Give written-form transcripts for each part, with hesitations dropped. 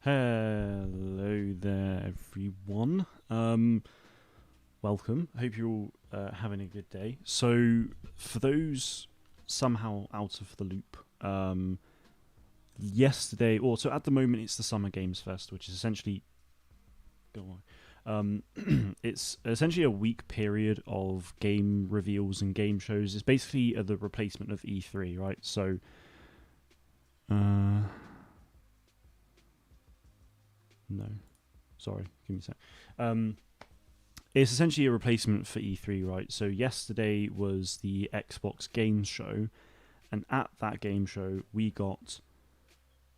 Hello there, everyone. Welcome. Hope you're all having a good day. So, for those somehow out of the loop, yesterday, or so at the moment, it's the Summer Games Fest, which is essentially, go on. It's essentially a week period of game reveals and game shows. It's basically the replacement of E3, right? So, no, sorry, give me a sec. It's essentially a replacement for E3, right? So yesterday was the Xbox Games Show, and at that game show we got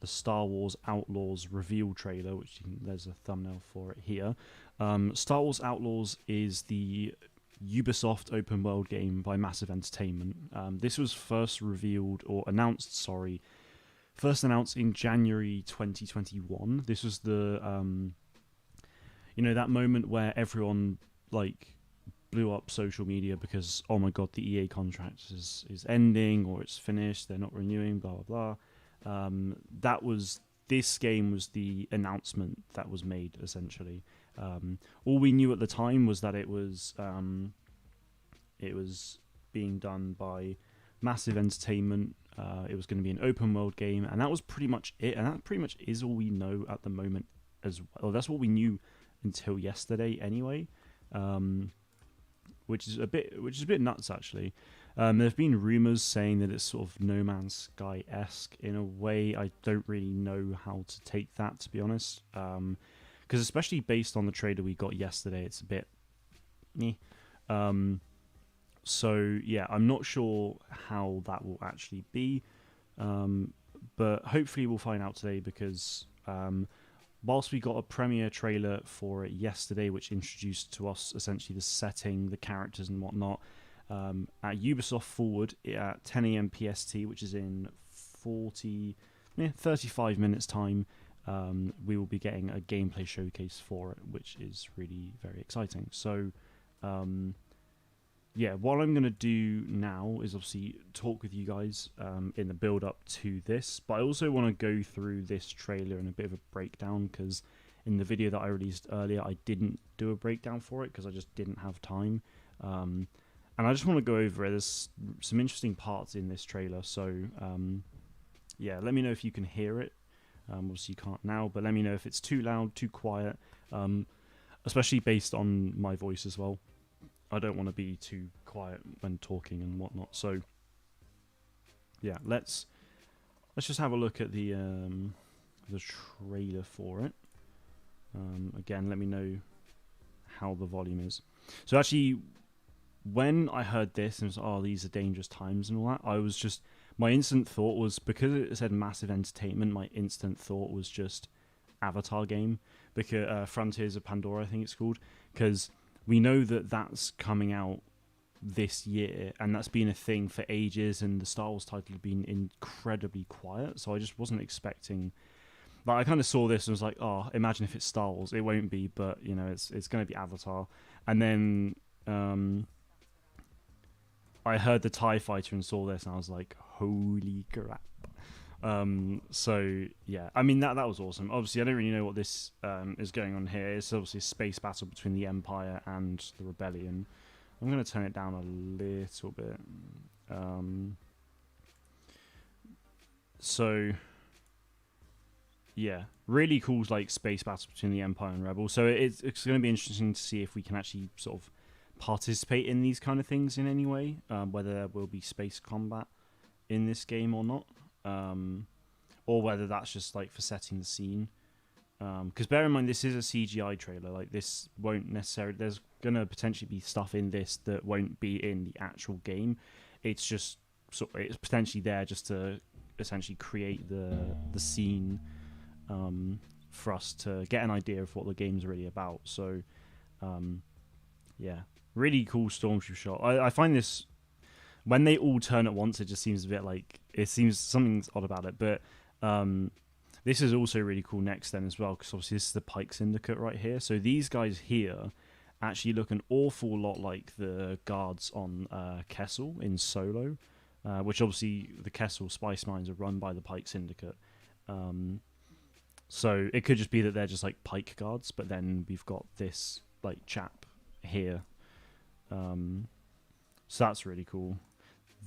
the Star Wars Outlaws reveal trailer, which there's a thumbnail for it here. Star Wars Outlaws is the Ubisoft open world game by Massive Entertainment. This was first announced in January 2021. This was the that moment where everyone like blew up social media because, oh my god, the EA contract is ending, or it's finished, they're not renewing, blah blah blah. This game was the announcement that was made essentially. All we knew at the time was that it was being done by Massive Entertainment. It was going to be an open world game, and that was pretty much it. And that pretty much is all we know at the moment as well. That's what we knew until yesterday, anyway. Which is a bit nuts, actually. There have been rumors saying that it's sort of No Man's Sky-esque in a way. I don't really know how to take that, to be honest. Because especially based on the trailer we got yesterday, it's a bit meh. So yeah, I'm not sure how that will actually be, but hopefully we'll find out today, because whilst we got a premiere trailer for it yesterday, which introduced to us essentially the setting, the characters and whatnot, at Ubisoft Forward at 10 a.m. PST, which is in 35 minutes time, we will be getting a gameplay showcase for it, which is really very exciting. So what I'm going to do now is obviously talk with you guys in the build-up to this, but I also want to go through this trailer in a bit of a breakdown, because in the video that I released earlier, I didn't do a breakdown for it because I just didn't have time. And I just want to go over it. There's some interesting parts in this trailer, so let me know if you can hear it. Obviously you can't now, but let me know if it's too loud, too quiet, especially based on my voice as well. I don't want to be too quiet when talking and whatnot. So, yeah, let's just have a look at the trailer for it. Again, let me know how the volume is. So actually, when I heard this and was, oh, these are dangerous times and all that, my instant thought was, because it said Massive Entertainment, my instant thought was just Avatar game, because Frontiers of Pandora, I think it's called, because we know that that's coming out this year, and that's been a thing for ages, and the Star Wars title had been incredibly quiet, so I just wasn't expecting. But I kind of saw this and was like, oh, imagine if it's Star Wars. It won't be, but, it's going to be Avatar. And then I heard the TIE Fighter and saw this, and I was like, holy crap. So yeah, I mean that was awesome. Obviously, I don't really know what this is going on here. It's obviously a space battle between the Empire and the Rebellion. I'm going to turn it down a little bit. So yeah, really cool, like, space battle between the Empire and Rebel. So it's going to be interesting to see if we can actually sort of participate in these kind of things in any way, whether there will be space combat in this game or not. Or whether that's just like for setting the scene, because bear in mind, this is a CGI trailer. Like, this won't necessarily, there's gonna potentially be stuff in this that won't be in the actual game. It's just it's potentially there just to essentially create the scene, for us to get an idea of what the game's really about. So really cool stormtrooper shot. I find this, when they all turn at once, it just seems a bit like, it seems something's odd about it. But this is also really cool next then as well, because obviously this is the Pike Syndicate right here. So these guys here actually look an awful lot like the guards on Kessel in Solo, which obviously the Kessel spice mines are run by the Pike Syndicate. So it could just be that they're just like pike guards, but then we've got this like chap here. So that's really cool.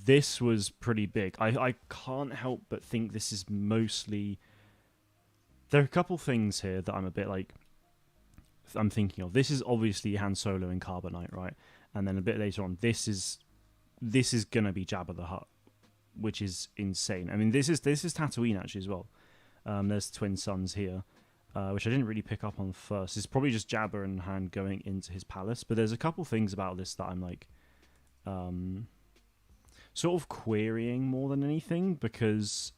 This was pretty big. I can't help but think this is mostly... There are a couple things here that I'm a bit like... I'm thinking of. This is obviously Han Solo in Carbonite, right? And then a bit later on, this is gonna be Jabba the Hutt, which is insane. I mean, this is Tatooine actually as well. There's twin sons here, which I didn't really pick up on first. It's probably just Jabba and Han going into his palace. But there's a couple things about this that I'm like, sort of querying more than anything, because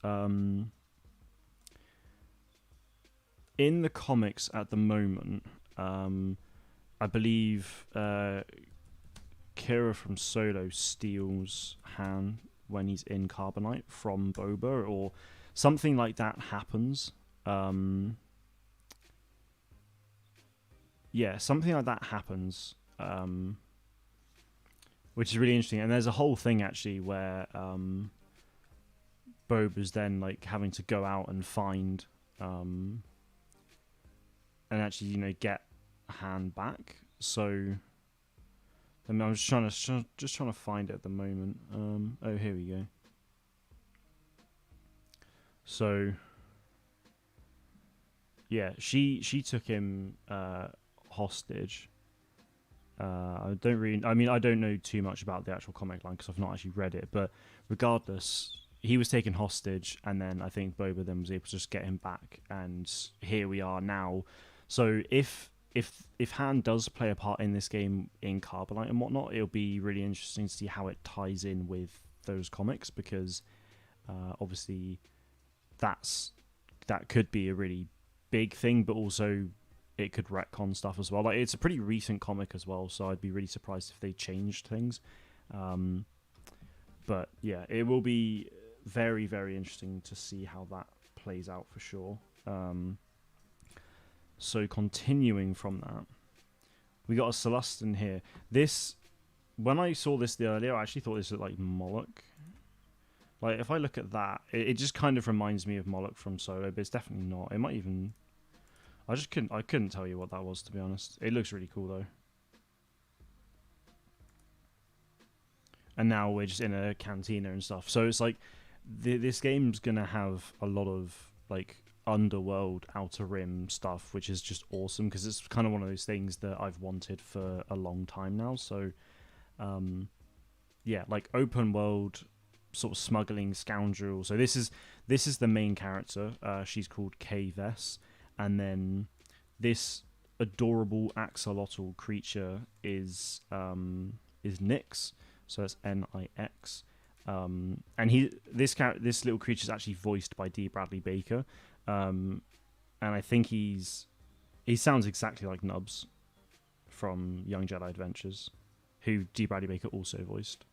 in the comics at the moment, I believe Kira from Solo steals Han when he's in Carbonite from Boba, or something like that happens. Yeah, something like that happens, which is really interesting. And there's a whole thing actually where Boba's then like having to go out and find and actually, get Han back. So I mean, I'm just trying to find it at the moment. Oh, here we go. So yeah, she took him hostage. I don't know too much about the actual comic line because I've not actually read it. But regardless, he was taken hostage, and then I think Boba then was able to just get him back, and here we are now. So if Han does play a part in this game in Carbonite and whatnot, it'll be really interesting to see how it ties in with those comics, because obviously that could be a really big thing, but also it could retcon stuff as well. Like, it's a pretty recent comic as well, so I'd be really surprised if they changed things. But yeah, it will be very, very interesting to see how that plays out for sure. So continuing from that, we got a Celestin here. This, when I saw this earlier, I actually thought this looked like Moloch. Like, if I look at that, it just kind of reminds me of Moloch from Solo, but it's definitely not. It might even... I couldn't tell you what that was, to be honest. It looks really cool, though. And now we're just in a cantina and stuff. So it's like, this game's going to have a lot of, like, underworld, outer rim stuff, which is just awesome, because it's kind of one of those things that I've wanted for a long time now. So, yeah, like, open world... sort of smuggling scoundrel. So this is the main character. She's called Kay Vess, and then this adorable axolotl creature is Nyx. So that's Nix. And this little creature is actually voiced by D. Bradley Baker, and I think he sounds exactly like Nubs from Young Jedi Adventures, who D. Bradley Baker also voiced.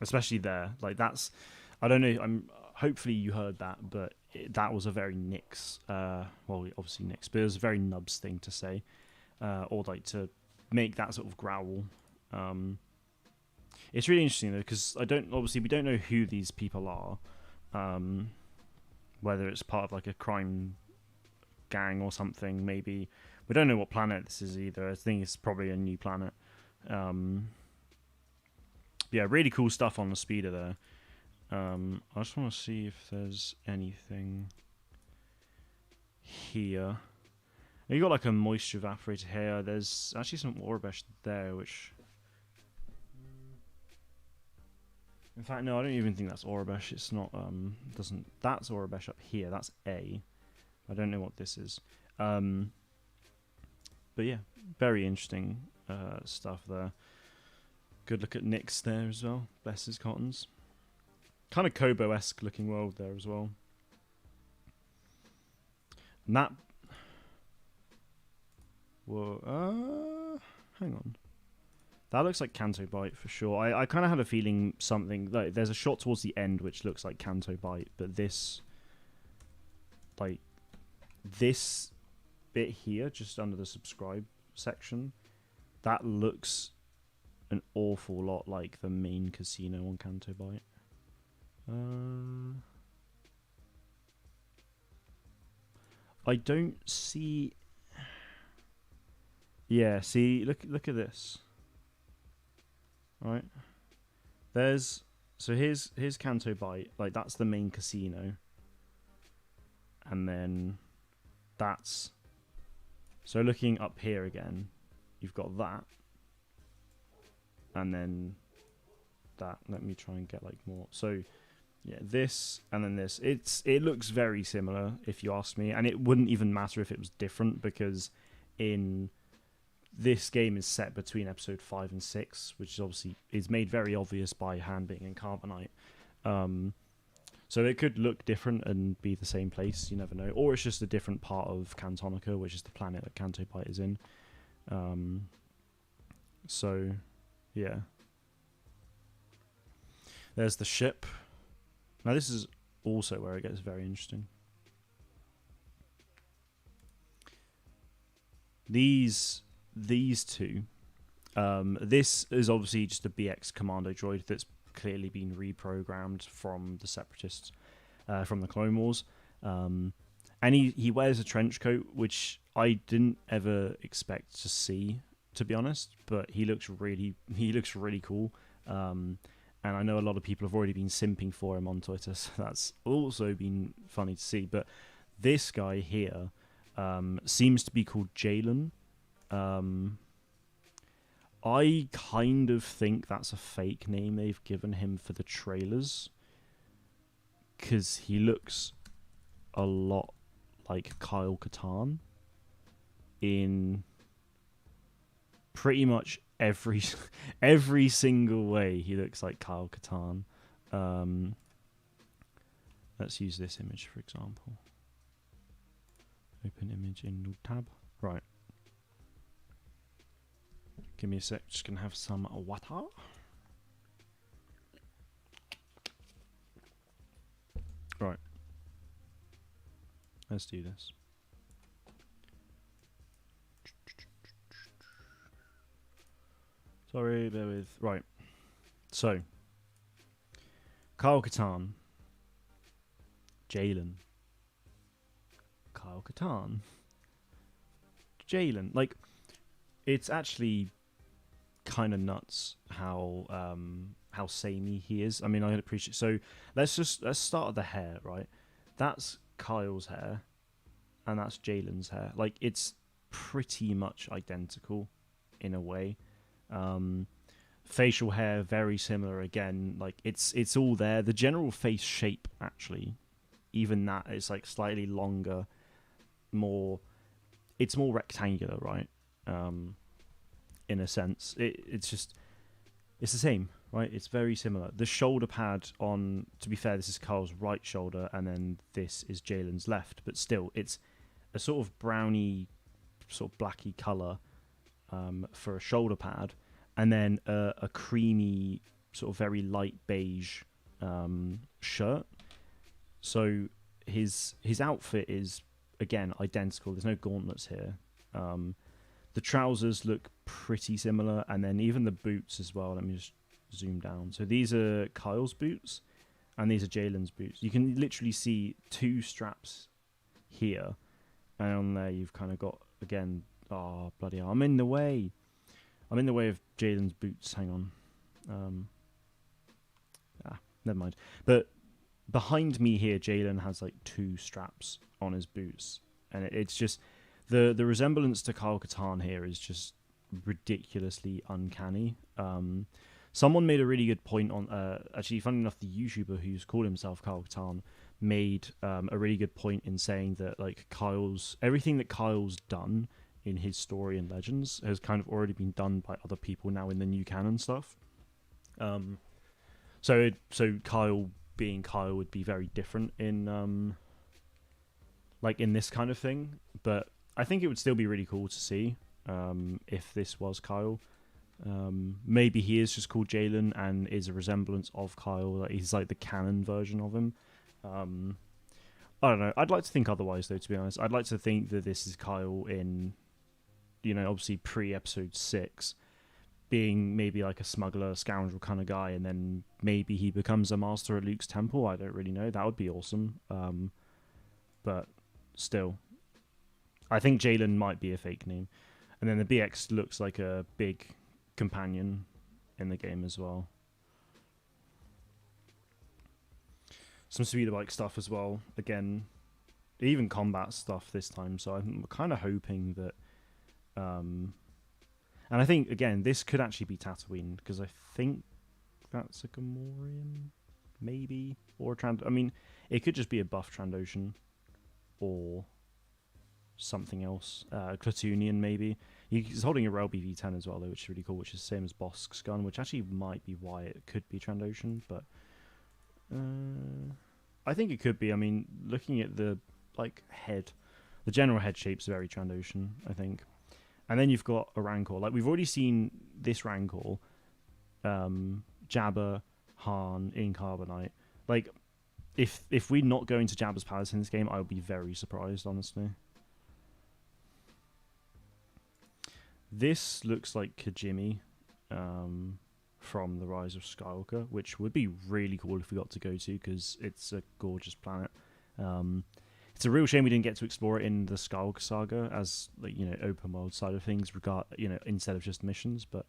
Especially there, like, that's, I don't know. Hopefully you heard that, but that was a very Nyx. Well, obviously Nyx, but it was a very Nubs thing to say, or like to make that sort of growl. It's really interesting though, because we don't know who these people are, whether it's part of like a crime gang or something. Maybe we don't know what planet this is either. I think it's probably a new planet. Yeah, really cool stuff on the speeder there. I just want to see if there's anything here. You got like a moisture evaporator here. There's actually some Aurebesh there, which... In fact, no, I don't even think that's Aurebesh. It's not, that's Aurebesh up here. That's A. I don't know what this is. But yeah, very interesting stuff there. Good look at Nyx there as well. Bless his cottons. Kind of Kobo-esque looking world there as well. And that... Whoa, hang on. That looks like Canto Bight for sure. I kind of had a feeling something... Like, there's a shot towards the end which looks like Canto Bight, but this... Like, this bit here, just under the subscribe section, that looks... an awful lot like the main casino on Canto Bight. I don't see. Yeah, see, look at this. Right, there's here's Canto Bight. Like that's the main casino, and then that's so looking up here again. You've got that, and then that. Let me try and get like more. So yeah, this and then this. It looks very similar if you ask me, and it wouldn't even matter if it was different because in this game is set between episode 5 and 6, which is obviously is made very obvious by hand being in Carbonite. So it could look different and be the same place, you never know. Or it's just a different part of Cantonica, which is the planet that Canto Bight is in. So, yeah. There's the ship. Now this is also where it gets very interesting. These two. This is obviously just a BX commando droid that's clearly been reprogrammed from the Separatists, from the Clone Wars. And he wears a trench coat, which I didn't ever expect to see, to be honest. But he looks really cool. And I know a lot of people have already been simping for him on Twitter, so that's also been funny to see. But this guy here seems to be called Jalen. I kind of think that's a fake name they've given him for the trailers, because he looks a lot like Kyle Katarn in pretty much every single way. He looks like Kyle Katarn. Let's use this image for example. Open image in new tab. Right. Give me a sec. Just gonna have some water. Right. Let's do this. Sorry, bear with. Right. So, Kyle Katarn. Jalen. Kyle Katarn. Jalen. Like, it's actually kind of nuts how samey he is. I mean, I appreciate. So let's start at the hair, right? That's Kyle's hair, and that's Jalen's hair. Like it's pretty much identical in a way. Facial hair very similar again. Like it's all there. The general face shape actually, even that is like slightly longer, it's more rectangular, right? In a sense, it's the same, right? It's very similar. The shoulder pad on, to be fair, this is Carl's right shoulder, and then this is Jalen's left, but still, it's a sort of browny, sort of blacky color for a shoulder pad, and then a creamy, sort of very light beige shirt. So his outfit is again identical. There's no gauntlets here. The trousers look pretty similar, and then even the boots as well. Let me just zoom down. So these are Kyle's boots, and these are Jalen's boots. You can literally see two straps here, and on there you've kind of got, again, oh, bloody hell, I'm in the way. I'm in the way of Jalen's boots. Hang on. Never mind. But behind me here, Jalen has like two straps on his boots, and it's just... The resemblance to Kyle Katarn here is just ridiculously uncanny. Someone made a really good point on... actually, funny enough, the YouTuber who's called himself Kyle Katarn made a really good point in saying that like everything that Kyle's done in his story and Legends has kind of already been done by other people now in the new canon stuff. So Kyle being Kyle would be very different in like in this kind of thing, but I think it would still be really cool to see if this was Kyle. Maybe he is just called Jalen and is a resemblance of Kyle. Like he's like the canon version of him. I don't know. I'd like to think otherwise, though, to be honest. I'd like to think that this is Kyle in, obviously pre-episode 6, being maybe like a smuggler, scoundrel kind of guy, and then maybe he becomes a master at Luke's temple. I don't really know. That would be awesome. But still... I think Jalen might be a fake name. And then the BX looks like a big companion in the game as well. Some speeder bike stuff as well. Again, even combat stuff this time. So I'm kind of hoping that... and I think, again, this could actually be Tatooine, because I think that's a Gamorrean, maybe? Or a I mean, it could just be a buff Trandoshan, or something else. Clatoonian, maybe. He's holding a Relby V10 as well, though, which is really cool, which is the same as Bosk's gun, which actually might be why it could be Trandoshan, but... I think it could be. I mean, looking at the head, the general head shape's very Trandoshan, I think. And then you've got a Rancor. Like, we've already seen this Rancor, Jabba, Han in Carbonite. Like, if we're not going to Jabba's Palace in this game, I would be very surprised, honestly. This looks like Kijimi from The Rise of Skywalker, which would be really cool if we got to go to, because it's a gorgeous planet. It's a real shame we didn't get to explore it in the Skywalker saga as, like, you know, open world side of things, instead of just missions. But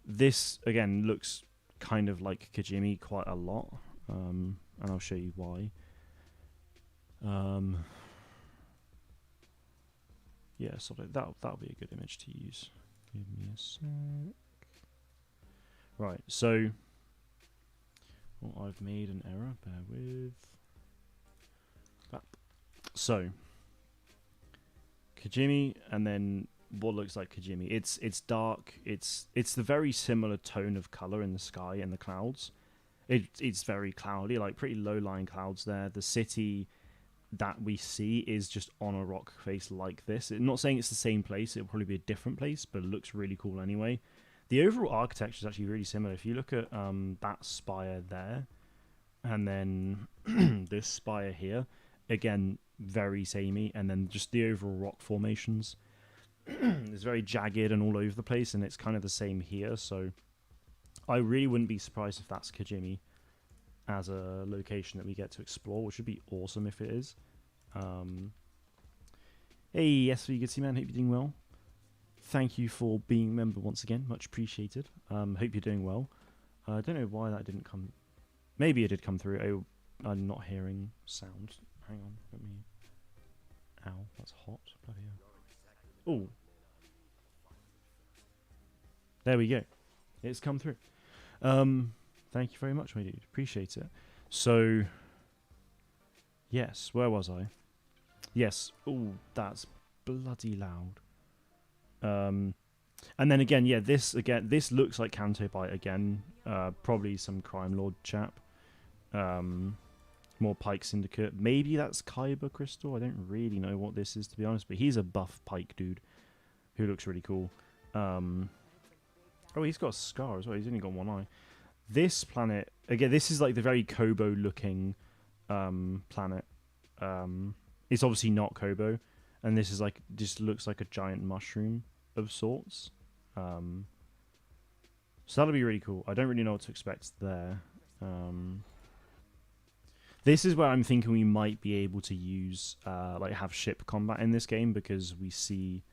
this again looks kind of like Kijimi quite a lot, and I'll show you why. Yeah, so that'll be a good image to use. Give me a sec. Right, so I've made an error. Bear with that. So Kijimi, and then what looks like Kijimi. It's dark. It's the very similar tone of color in the sky and the clouds. It's very cloudy, like pretty low-lying clouds there. The city that we see is just on a rock face like this. I'm not saying it's the same place. It'll probably be a different place, but it looks really cool anyway. The overall architecture is actually really similar. If you look at that spire there, and then this spire here, again, very samey, and then just the overall rock formations. It's very jagged and all over the place, and it's kind of the same here, so I really wouldn't be surprised if that's Kijimi as a location that we get to explore, which would be awesome if it is. Hey, yes, you good to see, man. Hope you're doing well. Thank you for being a member once again. Much appreciated. Hope you're doing well. I don't know why that didn't come... Maybe it did come through. I'm not hearing sound. Hang on. Let me... Ow, that's hot. Bloody hell. Oh. There we go. It's come through. Thank you very much, my dude. Appreciate it. So... Yes, where was I? Yes. Oh, that's bloody loud. And then again, yeah, this looks like Canto Bite again. Probably some crime lord chap. More Pike Syndicate. Maybe that's Kyber Crystal. I don't really know what this is, to be honest, but he's a buff Pike dude who looks really cool. Oh, he's got a scar as well. He's only got one eye. This planet, again, this is like the very Kobo looking planet. It's obviously not Kobo, and this is like, just looks like a giant mushroom of sorts. So that'll be really cool. I don't really know what to expect there. This is where I'm thinking we might be able to use have ship combat in this game, because we see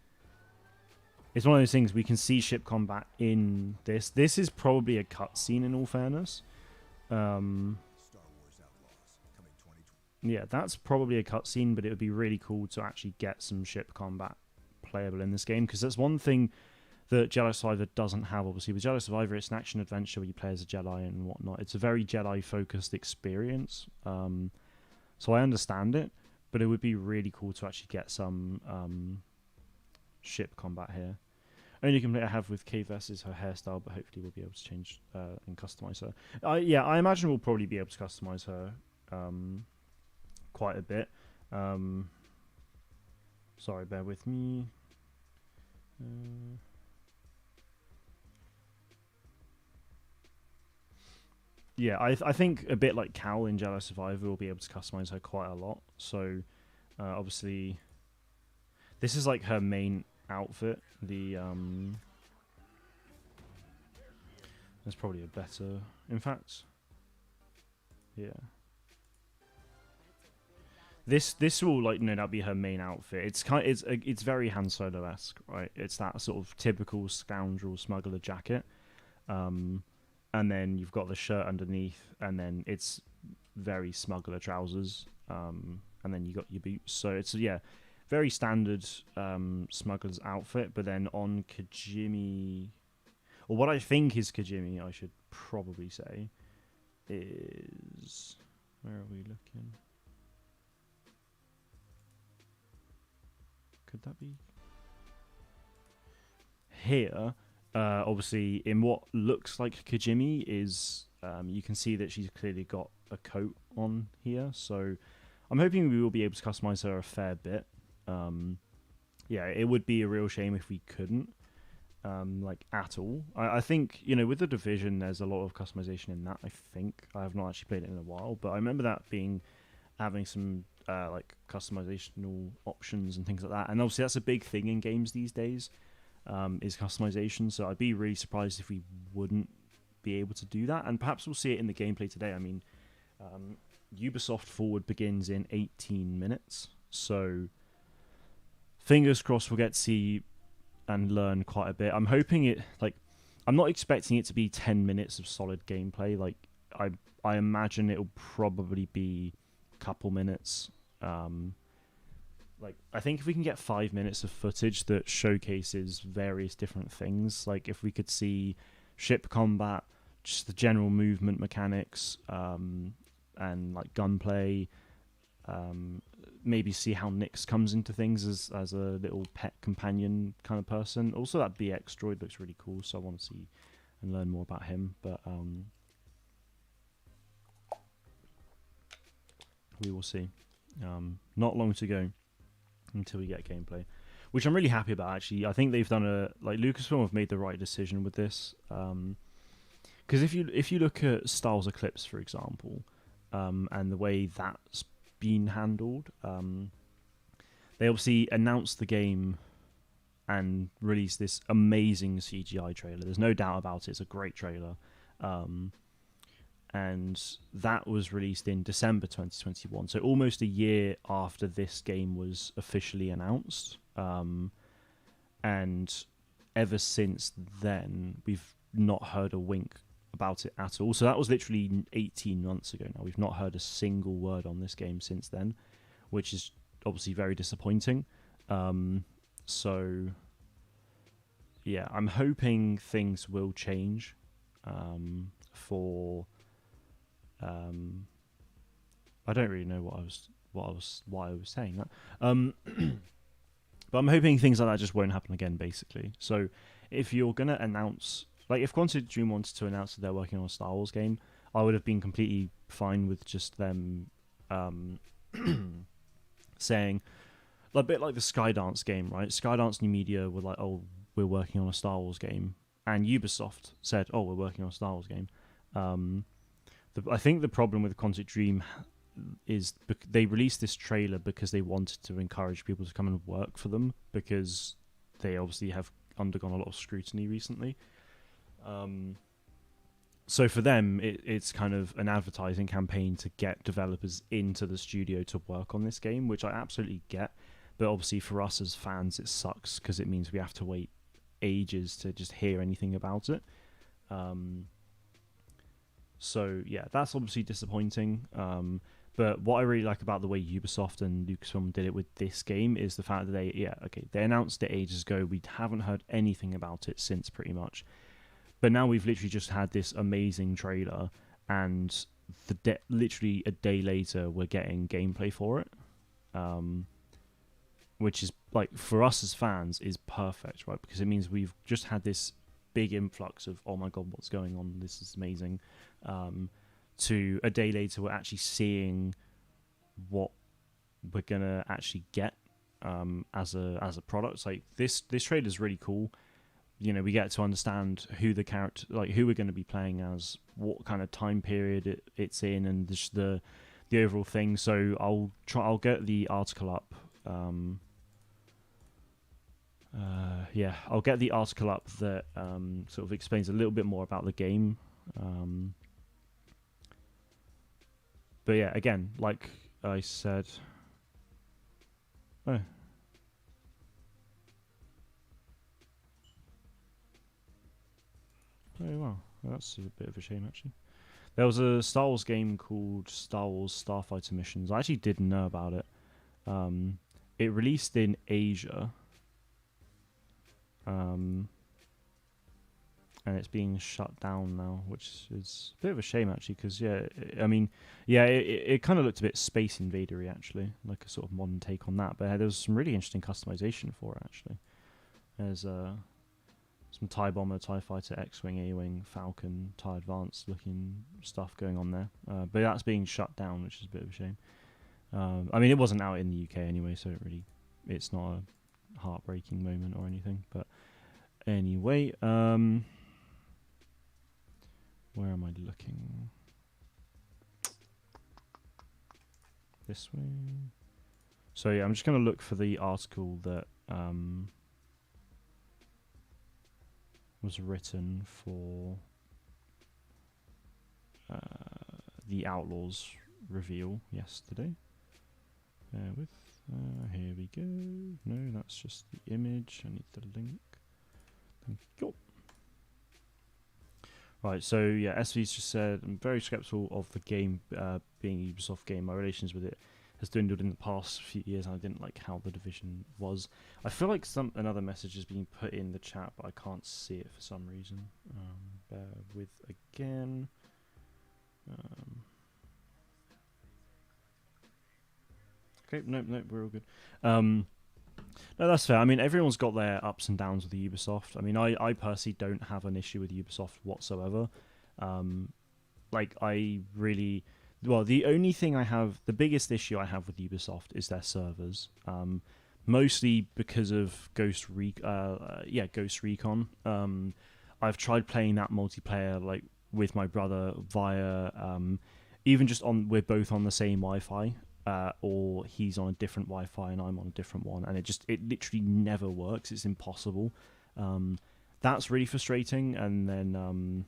it's one of those things, we can see ship combat in this. This is probably a cutscene, in all fairness. Star Wars Outlaws coming 2020. Yeah, that's probably a cutscene, but it would be really cool to actually get some ship combat playable in this game, because that's one thing that Jedi Survivor doesn't have. Obviously, with Jedi Survivor, it's an action adventure where you play as a Jedi and whatnot. It's a very Jedi-focused experience, so I understand it, but it would be really cool to actually get some ship combat here. Only complaint I have with K-Vess is her hairstyle, but hopefully we'll be able to change and customize her. Yeah, I imagine we'll probably be able to customize her quite a bit. Sorry, bear with me. Yeah, I think a bit like Cal in Jedi Survivor, will be able to customize her quite a lot. So, obviously, this is like her main outfit. The there's probably a better. In fact, yeah, This will like no doubt be her main outfit. It's very Han Solo-esque, right? It's that sort of typical scoundrel smuggler jacket, um, and then you've got the shirt underneath, and then it's very smuggler trousers, and then you got your boots. So it's yeah, very standard smuggler's outfit. But then on Kajimi, or what I think is Kajimi, I should probably say, is where are we looking? Could that be here? Obviously, in what looks like Kajimi is, you can see that she's clearly got a coat on here. So I'm hoping we will be able to customize her a fair bit. Yeah, it would be a real shame if we couldn't, like at all. I think with the Division, there's a lot of customization in that. I think I have not actually played it in a while, but I remember that having some like customizational options and things like that. And obviously that's a big thing in games these days, is customization. So I'd be really surprised if we wouldn't be able to do that. And perhaps we'll see it in the gameplay today. I mean, Ubisoft Forward begins in 18 minutes. So fingers crossed we'll get to see and learn quite a bit. I'm hoping I'm not expecting it to be 10 minutes of solid gameplay. Like I imagine it'll probably be couple minutes. Like I think if we can get 5 minutes of footage that showcases various different things, like if we could see ship combat, just the general movement mechanics, and like gunplay, maybe see how Nyx comes into things as a little pet companion kind of person. Also that BX droid looks really cool, so I want to see and learn more about him. But we will see. Not long to go until we get gameplay, which I'm really happy about. Actually, I think they've done Lucasfilm have made the right decision with this. Because if you look at Star Wars Eclipse, for example, and the way that's been handled, they obviously announced the game and released this amazing CGI trailer. There's no doubt about it. It's a great trailer. And that was released in December 2021, so almost a year after this game was officially announced. And ever since then, we've not heard a wink about it at all. So that was literally 18 months ago now. We've not heard a single word on this game since then, which is obviously very disappointing. So, yeah, I'm hoping things will change for... I don't really know why I was saying that. But I'm hoping things like that just won't happen again, basically. So if you're gonna announce, like, if Quantic Dream wanted to announce that they're working on a Star Wars game, I would have been completely fine with just them saying, a bit like the Skydance game, right? Skydance New Media were like, "Oh, we're working on a Star Wars game," and Ubisoft said, "Oh, we're working on a Star Wars game." I think the problem with Quantic Dream is they released this trailer because they wanted to encourage people to come and work for them, because they obviously have undergone a lot of scrutiny recently. So for them, it's kind of an advertising campaign to get developers into the studio to work on this game, which I absolutely get. But obviously for us as fans, it sucks because it means we have to wait ages to just hear anything about it. So yeah, that's obviously disappointing. But what I really like about the way Ubisoft and Lucasfilm did it with this game is the fact that they announced it ages ago. We haven't heard anything about it since, pretty much. But now we've literally just had this amazing trailer, and literally a day later we're getting gameplay for it, which is, like, for us as fans is perfect, right? Because it means we've just had this big influx of, oh my god, what's going on? This is amazing. To a day later we're actually seeing what we're gonna actually get as a product. Like this trailer is really cool. We get to understand who the character, like who we're going to be playing as, what kind of time period it's in, and just the overall thing. So I'll get the article up. I'll get the article up that sort of explains a little bit more about the game. But yeah, again, like I said, Oh. Oh wow, that's a bit of a shame actually. There was a Star Wars game called Star Wars Starfighter Missions. I actually didn't know about it. It released in Asia, and it's being shut down now, which is a bit of a shame actually. Because I mean, it kind of looked a bit Space Invader-y actually, like a sort of modern take on that. But there was some really interesting customization for it actually. There's some TIE Bomber, TIE Fighter, X-Wing, A-Wing, Falcon, TIE Advanced looking stuff going on there. But that's being shut down, which is a bit of a shame. I mean, it wasn't out in the UK anyway, so it's not a heartbreaking moment or anything. But anyway, where am I looking? This way. So yeah, I'm just going to look for the article that was written for the Outlaws reveal yesterday. Here we go. No, that's just the image. I need the link. Thank you. Right, so yeah, SV's just said, I'm very skeptical of the game being a Ubisoft game. My relations with it has dwindled in the past few years, and I didn't like how the Division was. I feel like another message is being put in the chat, but I can't see it for some reason. Bear with again. Okay, nope, we're all good. No, that's fair. I mean, everyone's got their ups and downs with the Ubisoft. I mean, I personally don't have an issue with Ubisoft whatsoever. The only thing the biggest issue I have with Ubisoft is their servers. Mostly because of Ghost Recon. I've tried playing that multiplayer like with my brother via even just we're both on the same Wi-Fi. Or he's on a different Wi-Fi and I'm on a different one, and it literally never works. It's impossible. That's really frustrating. And then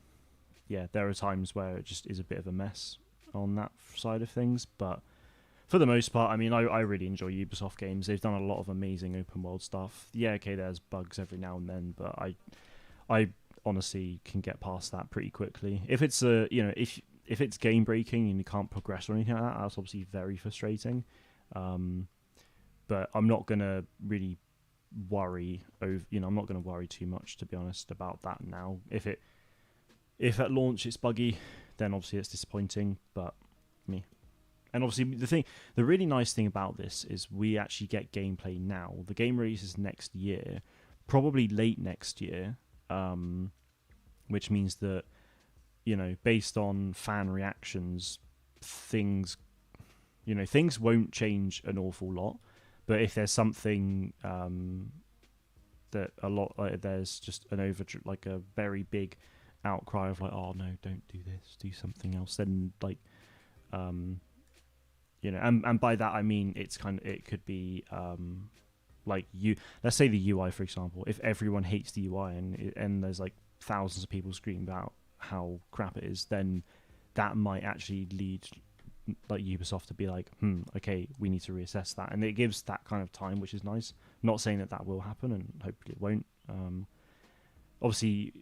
there are times where it just is a bit of a mess on that side of things. But for the most part, I mean, I really enjoy Ubisoft games. They've done a lot of amazing open world stuff. Yeah, okay, there's bugs every now and then, but I honestly can get past that pretty quickly. If it's if it's game breaking and you can't progress or anything like that, that's obviously very frustrating. But I'm not gonna really worry over. I'm not gonna worry too much, to be honest, about that now. If at launch it's buggy, then obviously it's disappointing. But and obviously the really nice thing about this is we actually get gameplay now. The game releases next year, probably late next year, which means that, based on fan reactions, things won't change an awful lot. But if there's something that there's just a very big outcry of like, oh no, don't do this, do something else, then and by that I mean it could be let's say the UI, for example. If everyone hates the UI and there's like thousands of people screaming about how crap it is, then that might actually lead like Ubisoft to be like, okay, we need to reassess that, and it gives that kind of time, which is nice. Not saying that will happen, and hopefully it won't. Obviously,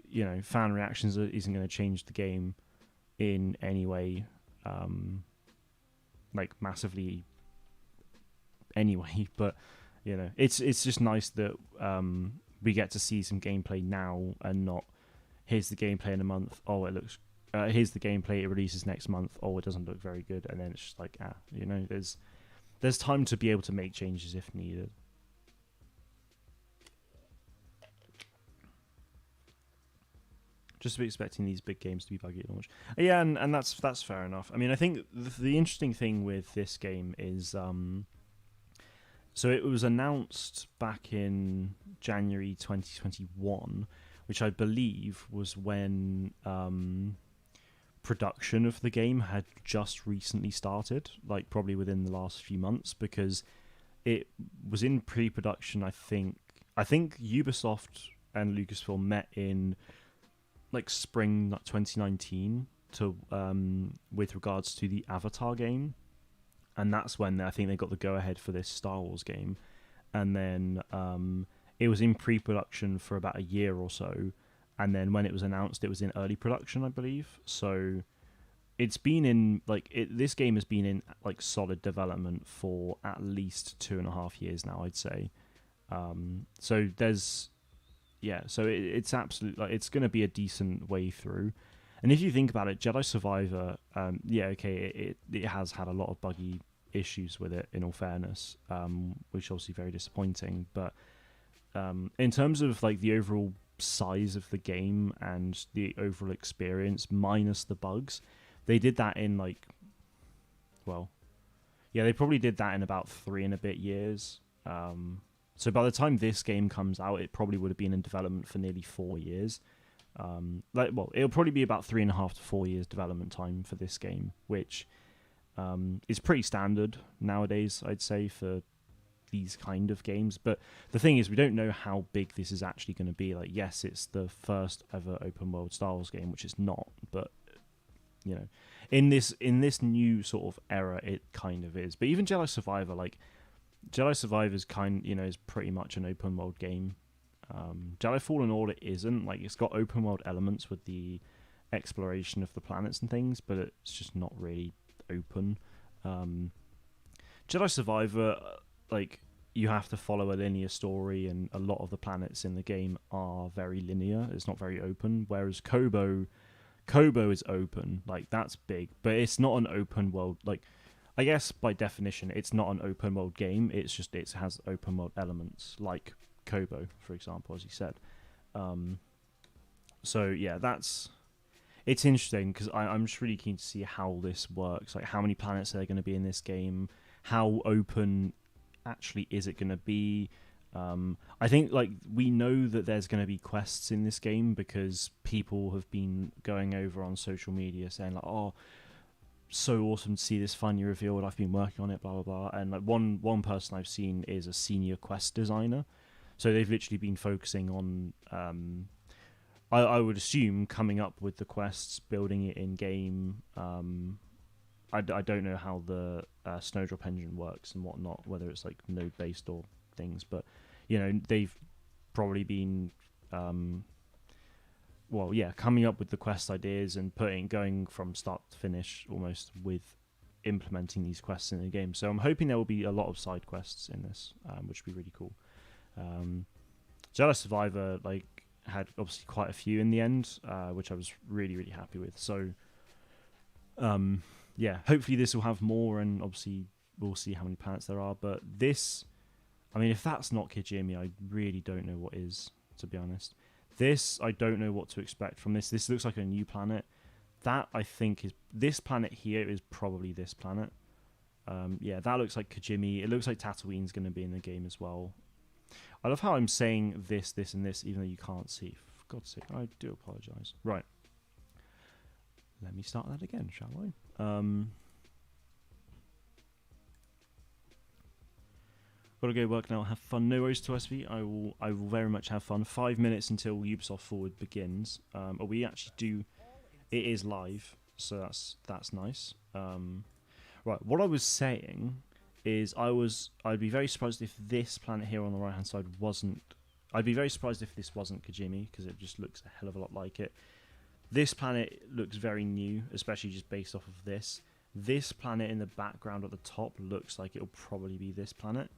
fan reactions isn't going to change the game in any way, like massively anyway. But it's just nice that we get to see some gameplay now, and not here's the gameplay in a month. Oh, it looks. Here's the gameplay. It releases next month. Oh, it doesn't look very good, and then it's just like there's time to be able to make changes if needed. Just to be expecting these big games to be buggy at launch. Yeah, and that's fair enough. I mean, I think the interesting thing with this game is, so it was announced back in January 2021, which I believe was when production of the game had just recently started, like probably within the last few months, because it was in pre-production. I think Ubisoft and Lucasfilm met in like spring 2019 to with regards to the Avatar game, and that's when I think they got the go ahead for this Star Wars game. and then it was in pre-production for about a year or so, and then when it was announced, it was in early production, I believe. So it's been in this game has been in like solid development for at least 2.5 years now, I'd say. So there's so it's absolute, like, it's going to be a decent way through. And if you think about it, Jedi Survivor, it has had a lot of buggy issues with it, in all fairness, which is obviously very disappointing. But in terms of like the overall size of the game and the overall experience, minus the bugs, they did that in they probably did that in about 3 and a bit years. So by the time this game comes out, it probably would have been in development for nearly 4 years. It'll probably be about 3.5 to 4 years development time for this game, which is pretty standard nowadays, I'd say, for these kind of games. But the thing is, we don't know how big this is actually going to be. Like, yes, it's the first ever open world Star Wars game, which it's not, but you know, in this new sort of era, it kind of is. But even Jedi Survivor, Jedi Survivor's is pretty much an open world game. Jedi Fallen Order isn't. Like, it's got open world elements with the exploration of the planets and things, but it's just not really open. Jedi Survivor, you have to follow a linear story, and a lot of the planets in the game are very linear. It's not very open. Whereas Kobo is open. Like, that's big, but it's not an open world. Like, I guess by definition, it's not an open world game. It's just it has open world elements, like Kobo, for example, as you said. So yeah, it's interesting, because I'm just really keen to see how this works. Like, how many planets are there going to be in this game? How open actually is it going to be? I think we know that there's going to be quests in this game, because people have been going over on social media saying oh, so awesome to see this finally revealed. I've been working on it, blah blah blah. And one person I've seen is a senior quest designer, so they've literally been focusing on I would assume coming up with the quests, building it in game. I don't know how the Snowdrop engine works and whatnot, whether it's like node based or things, but they've probably been coming up with the quest ideas and going from start to finish almost with implementing these quests in the game. So I'm hoping there will be a lot of side quests in this, which would be really cool. Jedi Survivor had obviously quite a few in the end, which I was really, really happy with. So hopefully this will have more, and obviously we'll see how many planets there are. But this, I mean, if that's not Kijimi, I really don't know what is, to be honest. This, I don't know what to expect from this. This looks like a new planet. That, I think, is... This planet here is probably this planet. That looks like Kijimi. It looks like Tatooine's going to be in the game as well. I love how I'm saying this, and this, even though you can't see. For God's sake, I do apologise. Right. Let me start that again, shall I? Gotta go work now. Have fun. No worries to SV. I will very much have fun. 5 minutes until Ubisoft Forward begins. We actually do. It is live, so that's nice. Right. What I was saying is I'd be very surprised if this planet here on the right hand side wasn't. I'd be very surprised if this wasn't Kijimi, because it just looks a hell of a lot like it. This planet looks very new, especially just based off of this. This planet in the background at the top looks like it'll probably be this planet.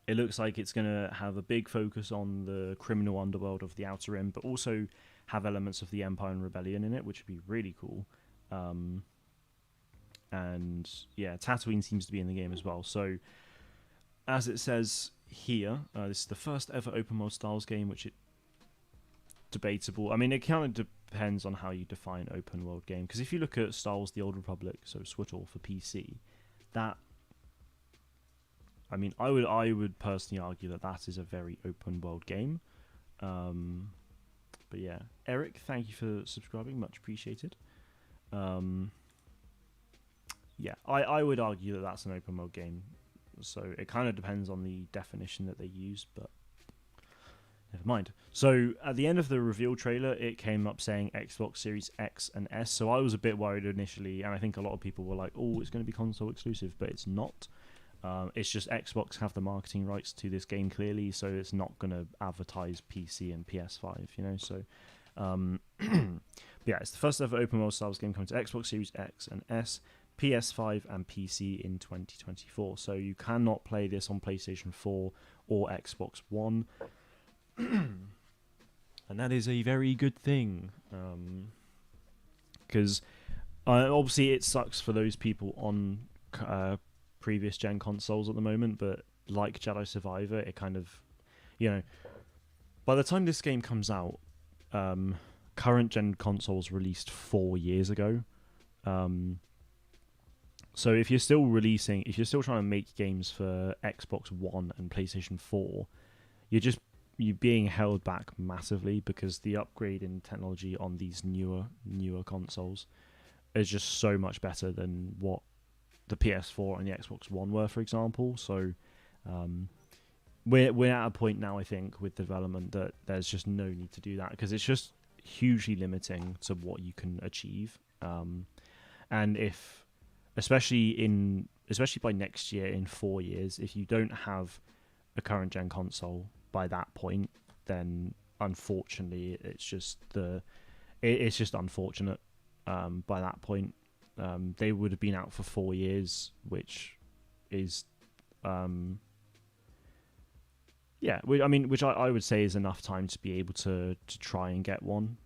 It looks like it's going to have a big focus on the criminal underworld of the Outer Rim, but also have elements of the Empire and Rebellion in it, which would be really cool. And yeah, Tatooine seems to be in the game as well. So, as it says here, this is the first ever open world Star Wars game, which is debatable. I mean, it kind of depends on how you define open world game. Because if you look at Star Wars: The Old Republic, so SWTOR for PC, that, I mean, I would personally argue that is a very open world game. But yeah, Eric, thank you for subscribing, much appreciated. Yeah, I would argue that that's an open world game. So it kind of depends on the definition that they use, but never mind. So at the end of the reveal trailer, it came up saying Xbox Series X and S. So I was a bit worried initially, and I think a lot of people were like, oh, it's going to be console exclusive, but it's not. It's just Xbox have the marketing rights to this game clearly, so it's not going to advertise PC and PS5, you know. So, yeah, it's the first ever open world Star Wars game coming to Xbox Series X and S, PS5 and PC in 2024. So you cannot play this on PlayStation 4 or Xbox One, and that is a very good thing, because obviously it sucks for those people on previous gen consoles at the moment, but like Jedi Survivor, it kind of, you know, by the time this game comes out, current gen consoles released 4 years ago. So if you're still trying to make games for Xbox One and PlayStation 4, you're being held back massively, because the upgrade in technology on these newer consoles is just so much better than what the PS4 and the Xbox One were, for example. So we're at a point now, I think, with development that there's just no need to do that, because it's just hugely limiting to what you can achieve. And if, especially by next year, in 4 years, if you don't have a current gen console by that point, then unfortunately it's just unfortunate. By that point, they would have been out for 4 years, which is which I would say is enough time to be able to try and get one.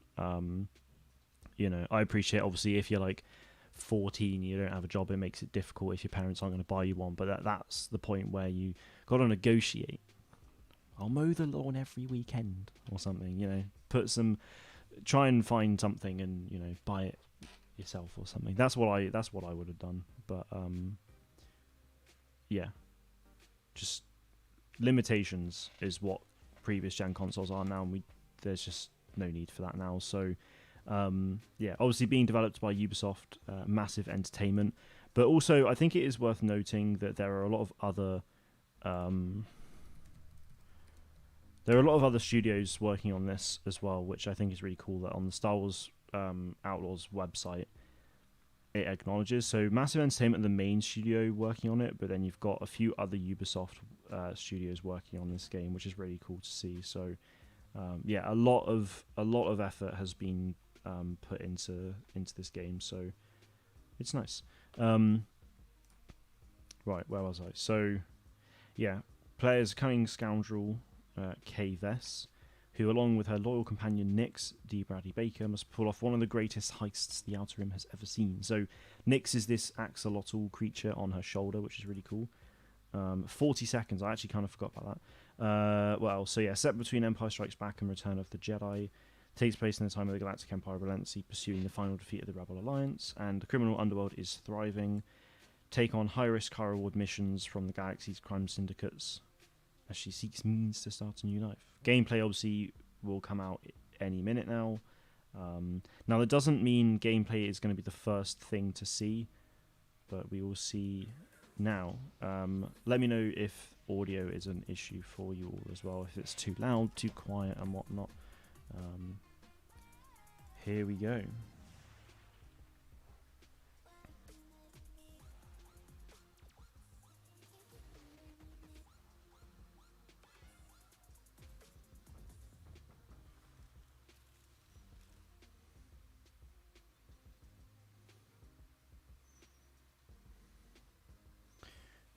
You know, I appreciate, obviously, if you're like 14, you don't have a job, it makes it difficult if your parents aren't going to buy you one, but that's the point where you got to negotiate. I'll mow the lawn every weekend or something, you know, try and find something and, you know, buy it yourself or something. That's what I would have done. But yeah, just limitations is what previous gen consoles are now, and there's just no need for that now. So yeah, obviously being developed by Ubisoft, massive entertainment, but also I think it is worth noting that there are a lot of other studios working on this as well, which I think is really cool. That on the Star Wars Outlaws website, it acknowledges. So massive entertainment, the main studio working on it, but then you've got a few other Ubisoft studios working on this game, which is really cool to see. So yeah, a lot of effort has been put into this game, so it's nice. Right, where was I? So yeah, players cunning scoundrel Kay Vess, who, along with her loyal companion Nyx, D. Bradley Baker, must pull off one of the greatest heists the Outer Rim has ever seen. So Nyx is this axolotl creature on her shoulder, which is really cool. 40 seconds, I actually kind of forgot about that. Well, so yeah, set between Empire Strikes Back and Return of the Jedi, takes place in the time of the Galactic Empire relentlessly pursuing the final defeat of the Rebel Alliance, and the criminal underworld is thriving. Take on high-risk, high-reward missions from the galaxy's crime syndicates as she seeks means to start a new life. Gameplay obviously will come out any minute now. Now that doesn't mean gameplay is going to be the first thing to see, but we will see now. Let me know if audio is an issue for you all as well, if it's too loud, too quiet and whatnot. Here we go.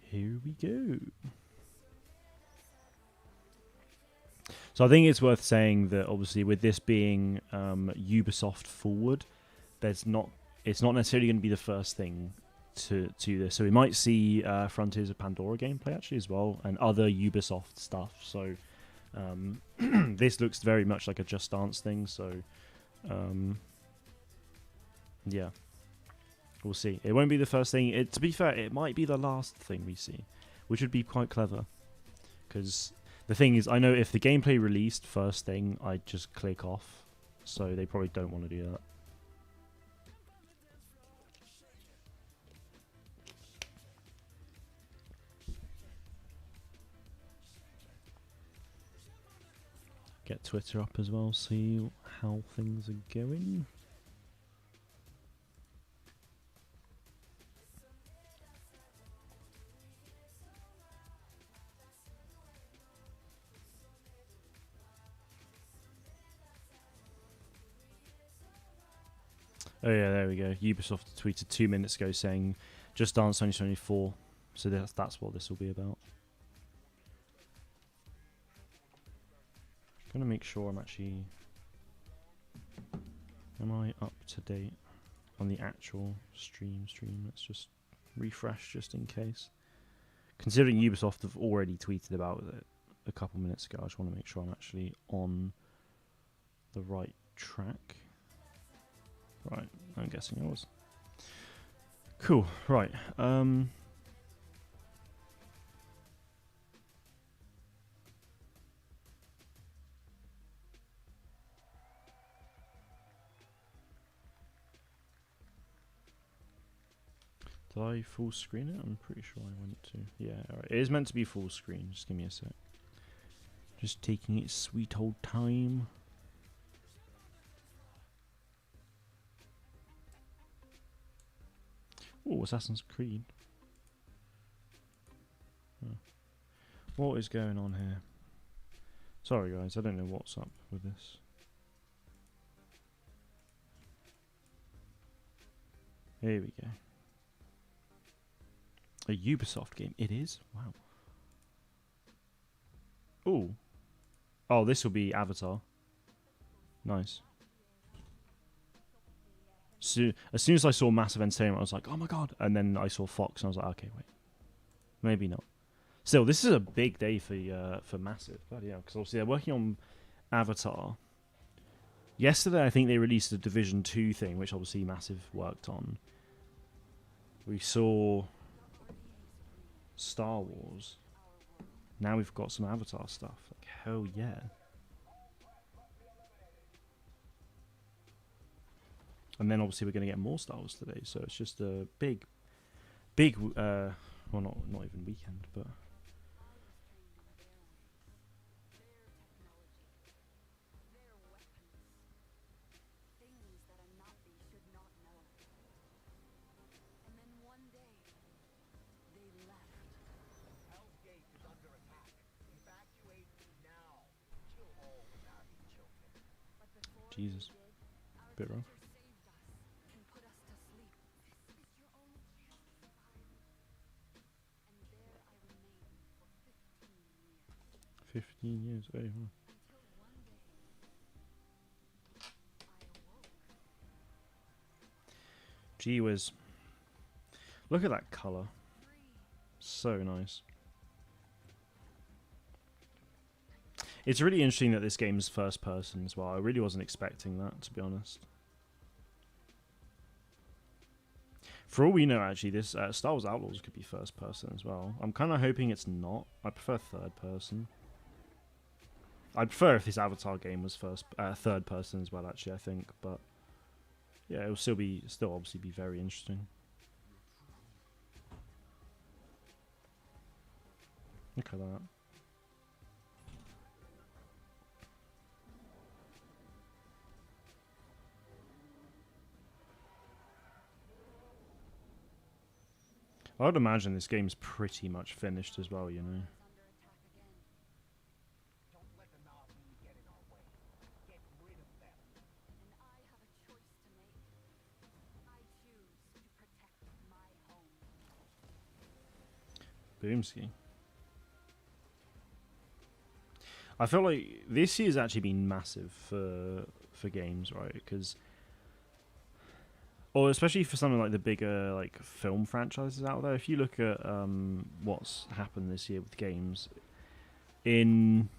Here we go. So I think it's worth saying that obviously with this being Ubisoft Forward, it's not necessarily going to be the first thing to this. So we might see Frontiers of Pandora gameplay actually as well, and other Ubisoft stuff. So this looks very much like a Just Dance thing. So yeah. We'll see. It won't be the first thing. To be fair, it might be the last thing we see, which would be quite clever. Because the thing is, I know if the gameplay released first thing, I'd just click off. So they probably don't want to do that. Get Twitter up as well, see how things are going. Oh yeah, there we go. Ubisoft tweeted 2 minutes ago saying, "Just Dance 2024." So that's what this will be about. I'm gonna make sure I'm actually. Am I up to date on the actual stream? Let's just refresh just in case. Considering Ubisoft have already tweeted about it a couple minutes ago, I just want to make sure I'm actually on the right track. Right, I'm guessing I was. Cool, right. Did I full screen it? I'm pretty sure I went to. Yeah, alright. It is meant to be full screen. Just give me a sec. Just taking its sweet old time. Oh, Assassin's Creed. Oh. What is going on here? Sorry guys, I don't know what's up with this. Here we go. A Ubisoft game. It is? Wow. Ooh. Oh, this will be Avatar. Nice. So, as soon as I saw Massive Entertainment, I was like, oh my god. And then I saw Fox, and I was like, okay, wait. Maybe not. Still, this is a big day for Massive. Bloody hell. Because obviously they're working on Avatar. Yesterday, I think they released a Division 2 thing, which obviously Massive worked on. We saw Star Wars. Now we've got some Avatar stuff. Like, hell yeah. And then obviously we're going to get more Star Wars today. So it's just a big, well, not even weekend, but... Jesus. Bit rough. 15 years. Oh, wow. Gee whiz. Look at that colour. So nice. It's really interesting that this game's first person as well. I really wasn't expecting that, to be honest. For all we know, actually, this Star Wars Outlaws could be first person as well. I'm kind of hoping it's not. I prefer third person. I'd prefer if this Avatar game was third person as well, actually, I think. But yeah, it'll still obviously be very interesting. Look at that. I would imagine this game's pretty much finished as well, you know. Boomski. I feel like this year's actually been massive for games, right? Because, or especially for something like the bigger like film franchises out there. If you look at what's happened this year with games, in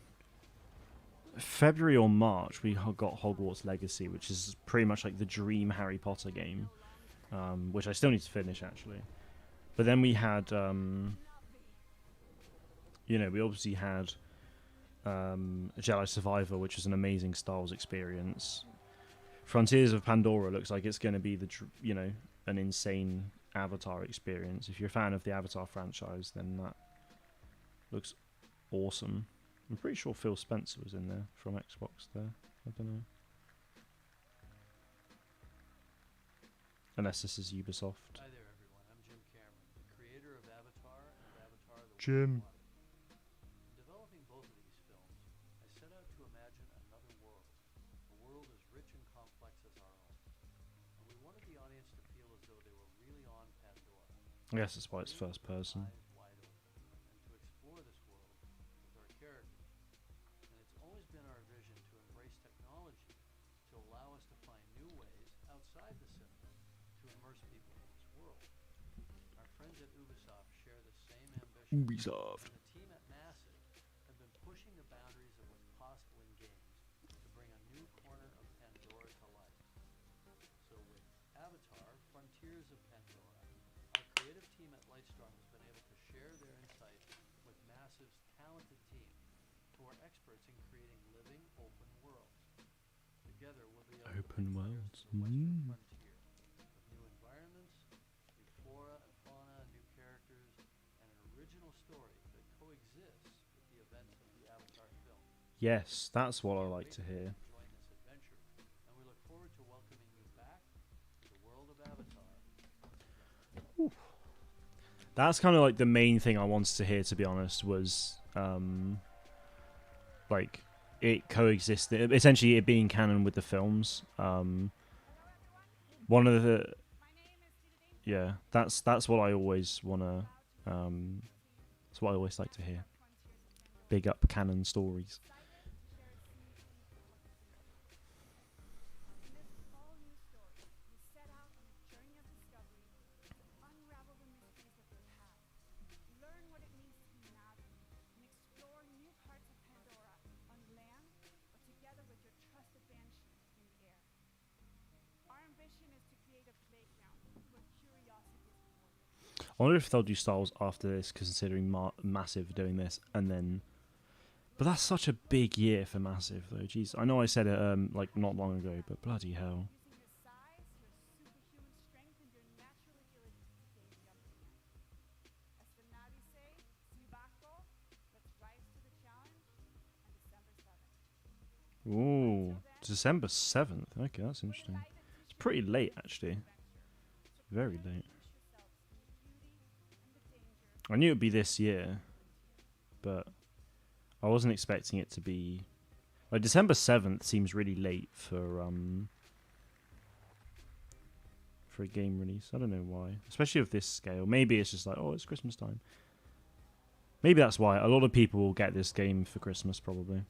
February or March we got Hogwarts Legacy, which is pretty much like the dream Harry Potter game, which I still need to finish actually. But then we had, you know, we obviously had Jedi Survivor, which was an amazing Star Wars experience. Frontiers of Pandora looks like it's going to be an insane Avatar experience. If you're a fan of the Avatar franchise, then that looks awesome. I'm pretty sure Phil Spencer was in there from Xbox there. I don't know. Unless this is Ubisoft. Hi there, everyone. I'm Jim Cameron, the creator of Avatar and Avatar: The Way Jim. of Water. In developing both of these films, I set out to imagine another world, a world as rich and complex as our own. And we wanted I guess that's why it's first person. eyes wide open, and to explore this world with our characters. And it's always been our vision to embrace technology to allow us to find new ways outside the cinema to immerse people in this world. Our friends at Ubisoft share the same ambition, Ubisoft. and the team at Massive have been pushing the boundaries of what's possible in games to bring a new corner of Pandora to life. So with Avatar, Frontiers of Pandora, our creative team at Lightstorm has been able to share their insights with Massive's talented team, who are experts in creating living, open worlds. Together, we'll be able to Open bring players worlds. to the western frontier with new environments, new flora and fauna, new characters, and an original story that coexists with the events of the Avatar film. Yes, that's what I Can't like wait to for you hear. to join this adventure, and we look forward to welcoming you back to the world of Avatar. That's kind of like the main thing I wanted to hear, to be honest, was like it coexisted, essentially it being canon with the films. One of the yeah, that's what I always wanna. That's what I always like to hear. Big up canon stories. I wonder if they'll do Star Wars after this, considering Massive doing this, and then. But that's such a big year for Massive, though. Jeez, I know I said it like not long ago, but bloody hell. Ooh, December 7th. Okay, that's interesting. It's pretty late, actually. Very late. I knew it'd be this year, but I wasn't expecting it to be like December 7th seems really late for a game release. I don't know why, especially of this scale. Maybe it's just like, oh, it's Christmas time. Maybe that's why a lot of people will get this game for Christmas, probably.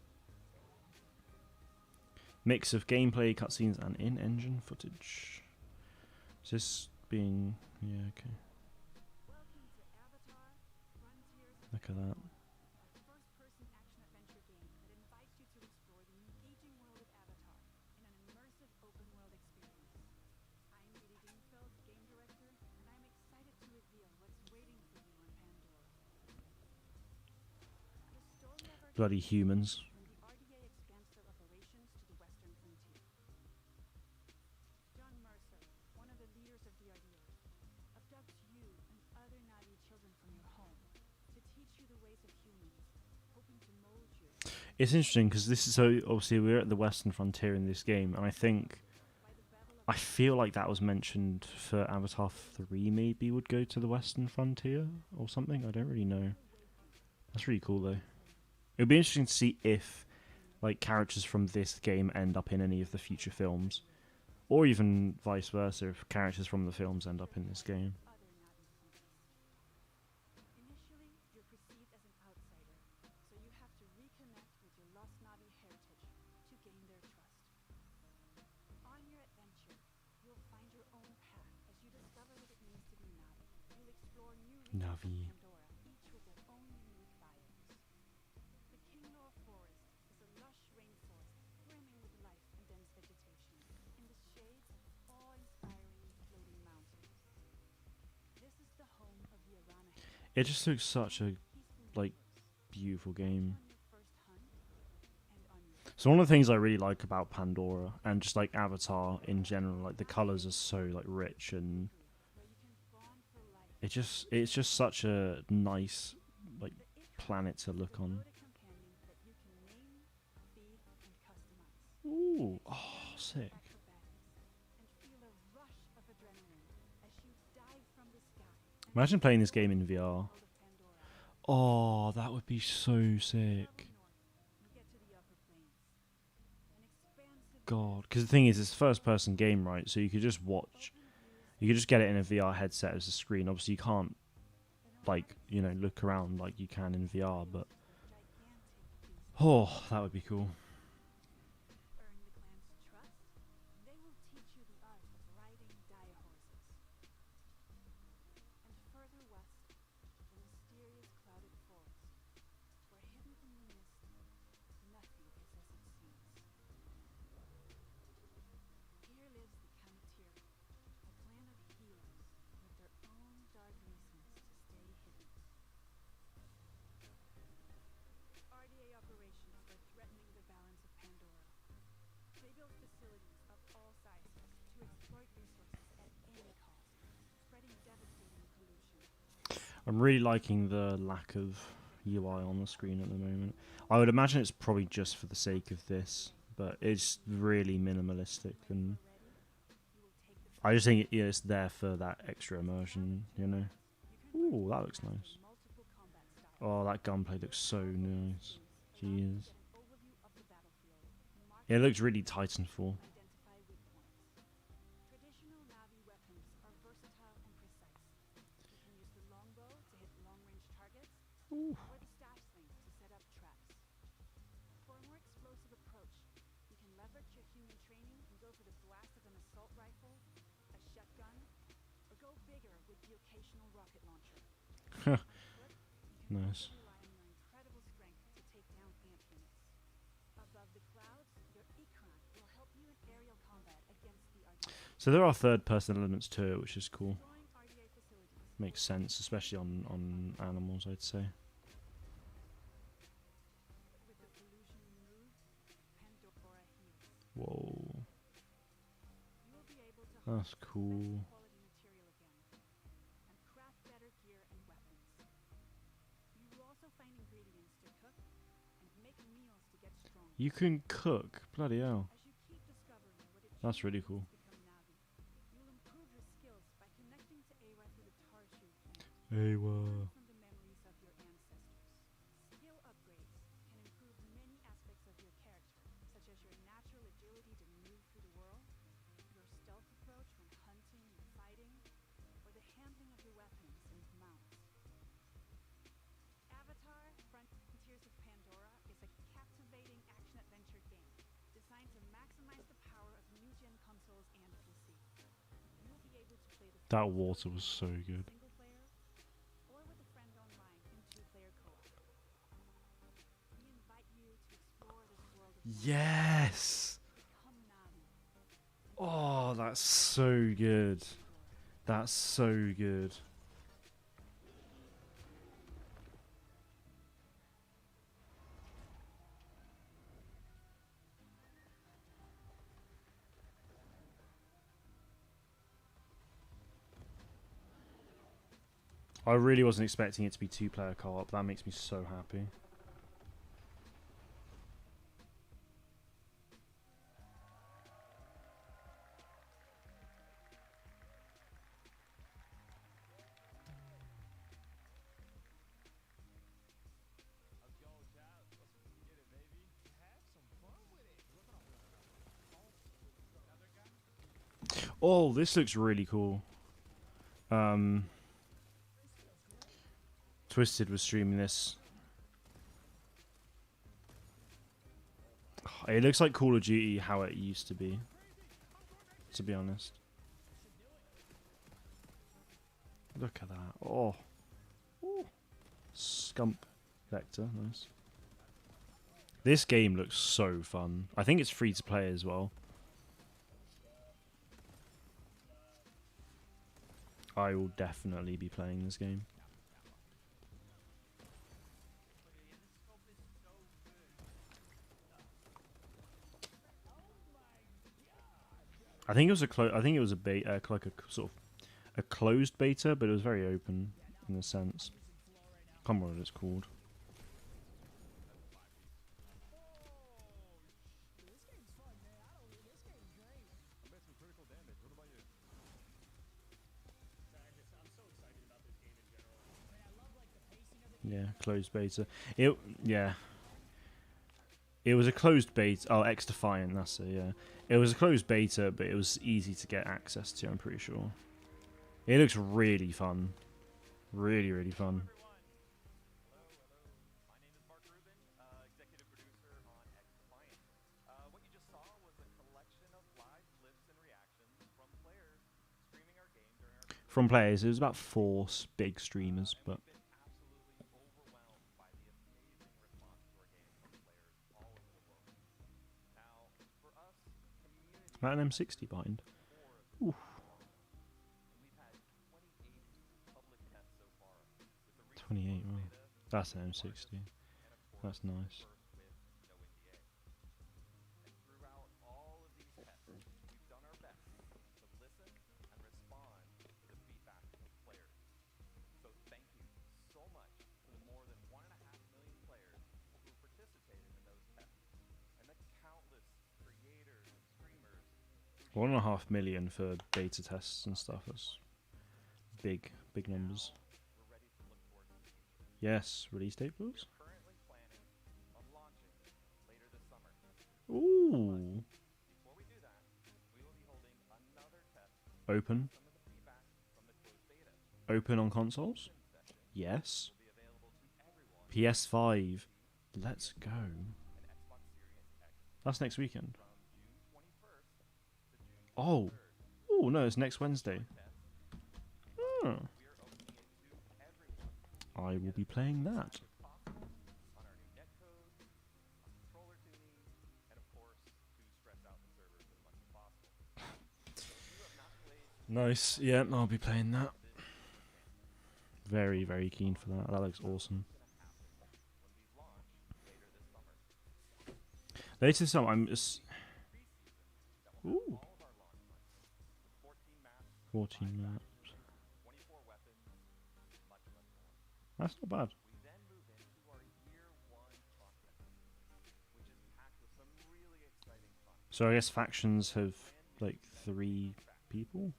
Mix of gameplay, cutscenes, and in-engine footage. Is this being... yeah, okay. Look at that. Bloody humans. It's interesting because this is so obviously we're at the Western frontier in this game, and I feel like that was mentioned for Avatar 3. Maybe would go to the Western frontier or something. I don't really know. That's really cool though. It would be interesting to see if like characters from this game end up in any of the future films, or even vice versa if characters from the films end up in this game. Navi. It just looks such a like beautiful game. So one of the things I really like about Pandora and just like Avatar in general, like the colors are so like rich, and it's just such a nice like planet to look on. Ooh, oh, sick. Imagine playing this game in VR. Oh, that would be so sick. God, because the thing is, it's a first-person game, right? So you could just watch. You could just get it in a VR headset as a screen. Obviously, you can't, like, you know, look around like you can in VR, but oh, that would be cool. Earn the clan's trust, they will teach you the art of riding dire horses. And further west, the mysterious clouded forest, where hidden in the mist, nothing is as it seems. Here lives the Counter, a clan of healers with their own dark reasons to stay hidden. RDA operations are threatening the balance of Pandora. They build facilities of all sizes to exploit resources at any cost, spreading devastating pollution. I'm really liking the lack of UI on the screen at the moment. I would imagine it's probably just for the sake of this, but it's really minimalistic, and I just think it's there for that extra immersion, you know. Ooh, that looks nice. Oh, that gunplay looks so nice. Jeez. Yeah, it looks really Titanfall. Traditional Navi weapons are versatile and precise. You can use the longbow to hit long-range targets, Ooh. or the staff sling to set up traps. For a more explosive approach, you can leverage your human training and go for the blast of an assault rifle, a shotgun, or go bigger with the occasional rocket launcher. On foot, you can Nice. also rely on your incredible strength to take down ant units. Above the clouds, your Ikran will help you in aerial combat against the RDA. So there are third-person elements to it, which is cool. Destroying RDA facilities Makes sense, especially on animals, I'd say. with the pollution removed, Pandora heals. Whoa, You will be able to that's harness cool. best quality material again and craft better gear and weapons. You will also find ingredients to cook and make meals to get stronger. You can cook, bloody hell. As you keep discovering what it That's really truly cool. means to become Navi, you'll improve your skills by connecting to Awa through the tar chute. Hey, Learn from the memories of your ancestors. Skill upgrades can improve many aspects of your character, such as your natural agility to move through the world, your stealth approach when hunting and fighting, or the handling of your weapons and mounts. Avatar: Frontiers of Pandora is a captivating action-adventure game designed to maximize the power of new-gen consoles and PC. You'll be able to play the That full water story was so good. single player or with a friend online in two-player co-op. We invite you to explore this world of Yes! become Navi. Oh, that's so good. That's so good. I really wasn't expecting it to be two-player co-op. That makes me so happy. Oh, this looks really cool. Twisted was streaming this. It looks like Call of Duty how it used to be, to be honest. Look at that. Oh. Ooh. Scump vector, nice. This game looks so fun. I think it's free to play as well. I will definitely be playing this game. I think it was a beta, like a sort of a closed beta, but it was very open in a sense. Can't remember what it's called. Yeah, closed beta. Yeah. It was a closed beta. Oh, X Defiant, that's it, yeah. It was a closed beta, but it was easy to get access to, I'm pretty sure. It looks really fun. Really, really fun. From players, it was about 4 big streamers, but about an M60 behind. Ooh. 28, right. That's an M60. That's nice. $1.5 million for beta tests and stuff. That's big numbers. Yes, release date, please. Ooh. Open. Open on consoles? Yes. PS5. Let's go. That's next weekend. Oh. Oh, no, it's next Wednesday. Oh. I will be playing that. Nice. Yeah, I'll be playing that. Very, very keen for that. That looks awesome. Later this summer, I'm just... Ooh. 14 maps. That's not bad. So I guess factions have like 3 people?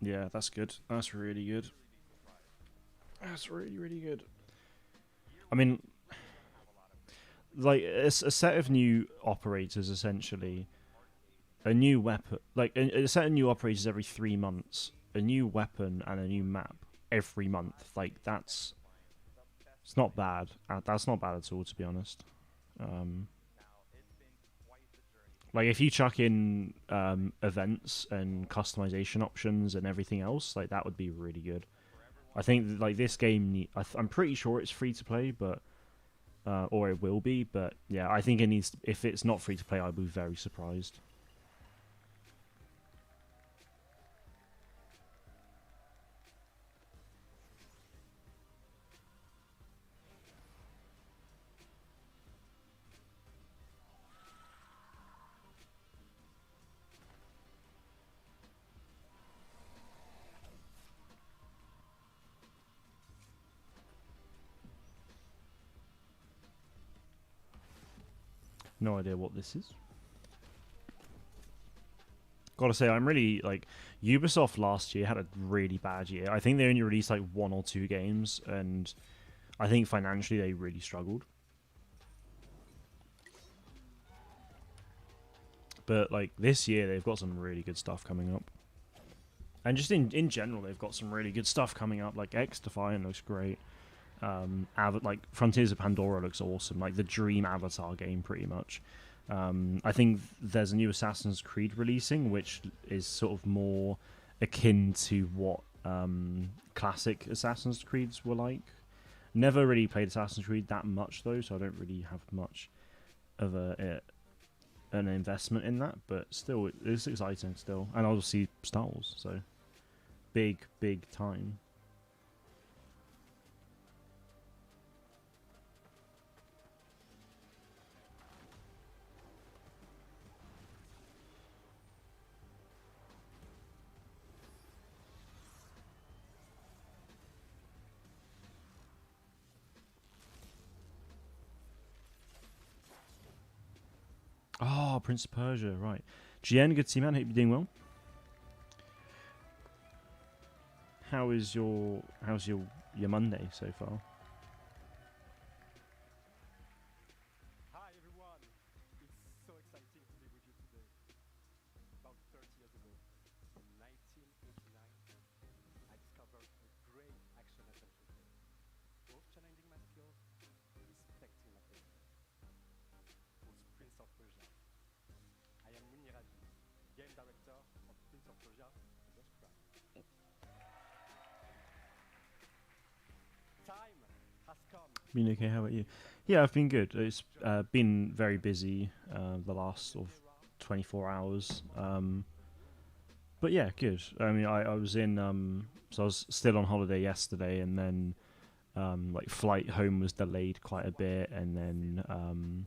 Yeah, that's good. That's really good. That's really, really good. I mean, like, it's a set of new operators, essentially. A new weapon. Like, a set of new operators every 3 months. A new weapon and a new map every month. Like, that's... It's not bad. That's not bad at all, to be honest. Like, if you chuck in events and customization options and everything else, like, that would be really good. I think, like, this game... I'm pretty sure it's free to play, but... or it will be, but yeah, I think it needs... If it's not free to play, I'd be very surprised. No idea what this is. Gotta say, I'm really, like... Ubisoft last year had a really bad year. I think they only released, like, 1 or 2 games, and I think financially they really struggled. But, like, this year they've got some really good stuff coming up. And just in general, they've got some really good stuff coming up. Like, X-Defiant looks great. Like, Frontiers of Pandora looks awesome. Like, the dream Avatar game, pretty much. I think there's a new Assassin's Creed releasing, which is sort of more akin to what classic Assassin's Creeds were like. Never really played Assassin's Creed that much, though, so I don't really have much of an investment in that. But still, it's exciting still. And obviously Star Wars, so big time. Oh, Prince of Persia, right. GN, good to see you, man. Hope you're doing well. how's your Monday so far? Hi everyone! It's so exciting to be with you today. About 30 years ago, in 1989, I discovered a great action-adventure game, both challenging my skills and respecting my character. It was Prince of Persia. I am Muniraji, game director of Prince of Persia: The Lost Crown. Time has come. Been okay? How about you? Yeah, I've been good. It's been very busy the last sort of 24 hours. But yeah, good. I mean, I was in so I was still on holiday yesterday, and then like flight home was delayed quite a bit, and then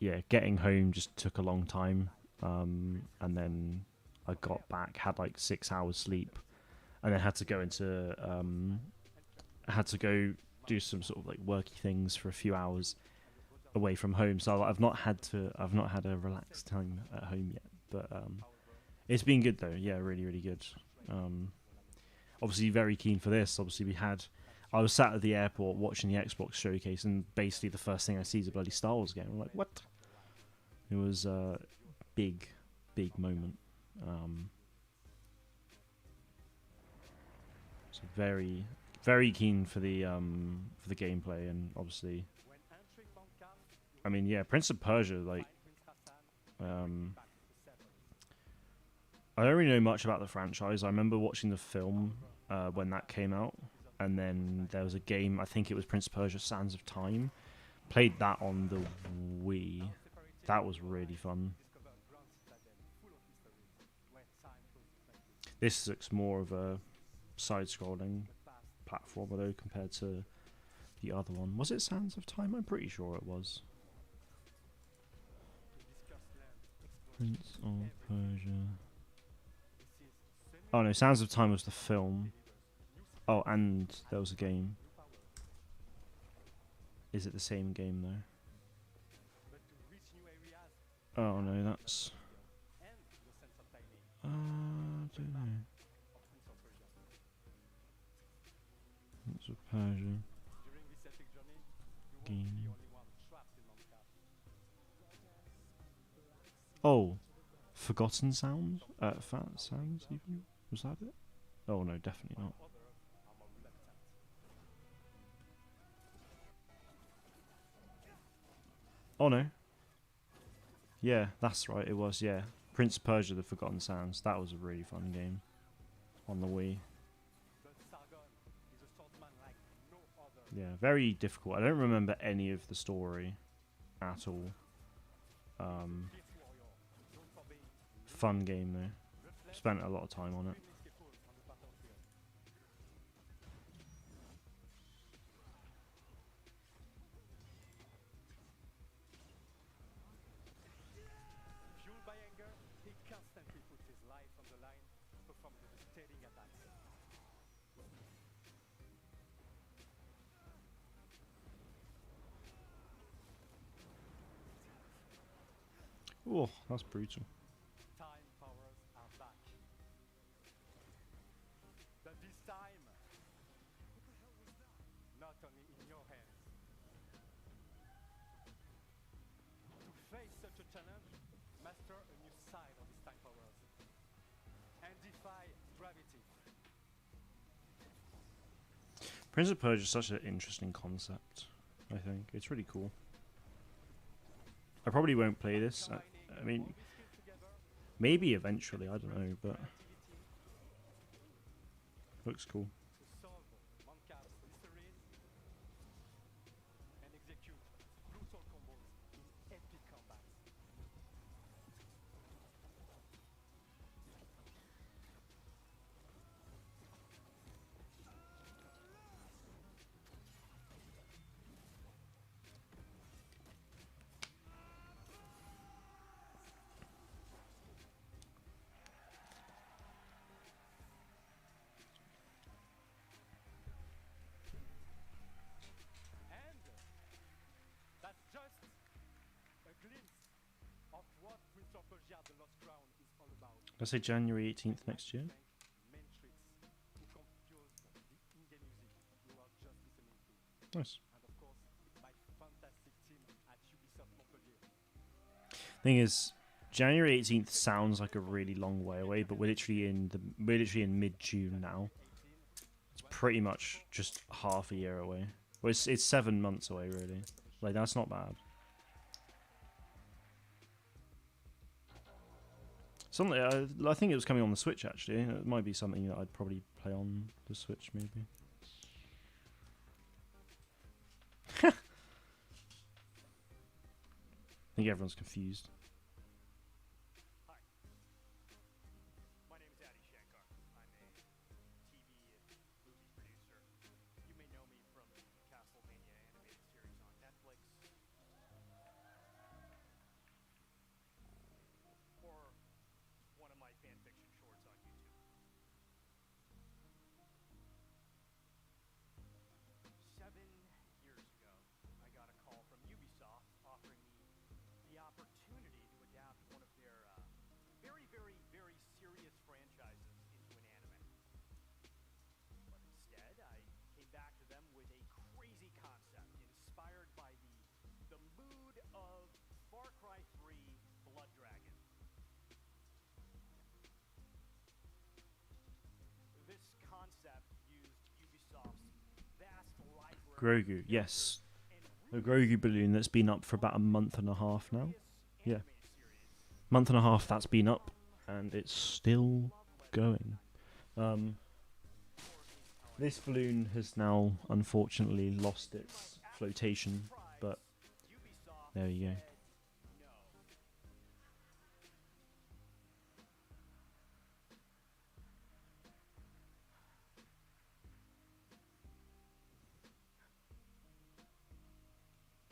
yeah, getting home just took a long time. And then I got back, had like 6 hours sleep, and then had to go into I had to go do some sort of like worky things for a few hours away from home. So I've not had a relaxed time at home yet. But it's been good though. Yeah, really, really good. Obviously very keen for this. Obviously I was sat at the airport watching the Xbox showcase, and basically the first thing I see is a bloody Star Wars game. I'm like, what? It was a big moment. So very, very keen for the gameplay, and obviously, I mean, yeah, Prince of Persia. Like, I don't really know much about the franchise. I remember watching the film when that came out, and then there was a game. I think it was Prince of Persia: Sands of Time. Played that on the Wii. That was really fun. This looks more of a side-scrolling platform, though, compared to the other one. Was it Sands of Time? I'm pretty sure it was. Prince of Persia. Oh no, Sands of Time was the film. Oh, and there was a game. Is it the same game though? Oh no, that's. I don't know. Prince of Persia. Game. Oh, Forgotten Sound? Fat Sounds even? Was that it? Oh no, definitely not. Oh no. Yeah, that's right, it was, yeah. Prince of Persia: The Forgotten Sands. That was a really fun game on the Wii. Yeah, very difficult. I don't remember any of the story at all. Fun game though. Spent a lot of time on it. Fueled by anger, he constantly puts his life on the line to perform devastating attacks. Oh, that's brutal. Time powers are back. But this time, not only in your hands. To face such a challenge, master a new side of his time powers and defy gravity. Prince of Persia is such an interesting concept, I think. It's really cool. I probably won't play this. I mean, maybe eventually, I don't know, but looks cool. To solve Mancav's mysteries and execute brutal combos in epic combats. And that's just a glimpse of what Prince of Persia: The Lost Crown is all about. Let's say January 18th next year. Main tricks to Nice. and of course my fantastic team at Ubisoft Montpellier. Thing is, January 18th sounds like a really long way away, but we're literally in mid-June now. 18, It's pretty much just half a year away. Well, it's 7 months away, really. Like, that's not bad. Something I think it was coming on the Switch, actually. It might be something that I'd probably play on the Switch, maybe. I think everyone's confused. Hi, my name is Adi Shankar. I'm a TV and movie producer. You may know me from the Castlevania animated series on Netflix, or one of my fanfiction shorts on YouTube. 7 years ago, I got a call from Ubisoft offering me the opportunity to adapt one of their very, very, very serious franchises into an anime. But instead, I came back to them with a crazy concept inspired by the mood of Far Cry 3 Blood Dragon. This concept used Ubisoft's vast library Grogu, yes. The Grogu balloon that's been up for about a month and a half now. Yeah. Month and a half that's been up, and it's still going. This balloon has now, unfortunately, lost its flotation, but there you go.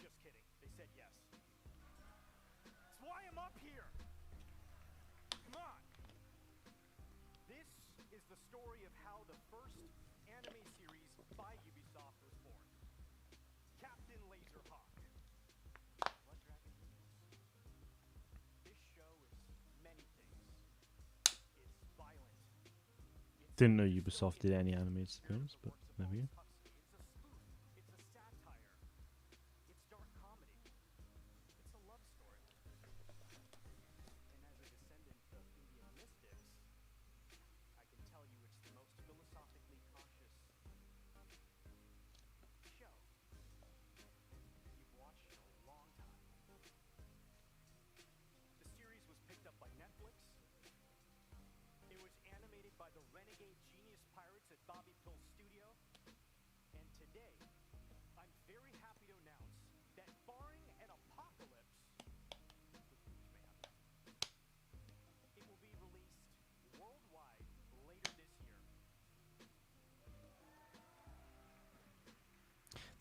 Just kidding. They said yes. That's why I'm up here. Come on. This is the story of how the first anime series by Ubisoft was born. Captain Laserhawk. Blood Dragon News. This show is many things. It's violent. Didn't know Ubisoft did any animated films, but there we go. It's a spoof. It's a satire. It's dark comedy. It's a love story. And as a descendant of Indian mystics, I can tell you it's the most philosophically conscious show you've watched in a long time. The series was picked up by Netflix. It was animated by the renegade genius pirates at Bobby Pill's studio. And today, I'm very happy to announce that barring an apocalypse, which may happen, it will be released worldwide later this year.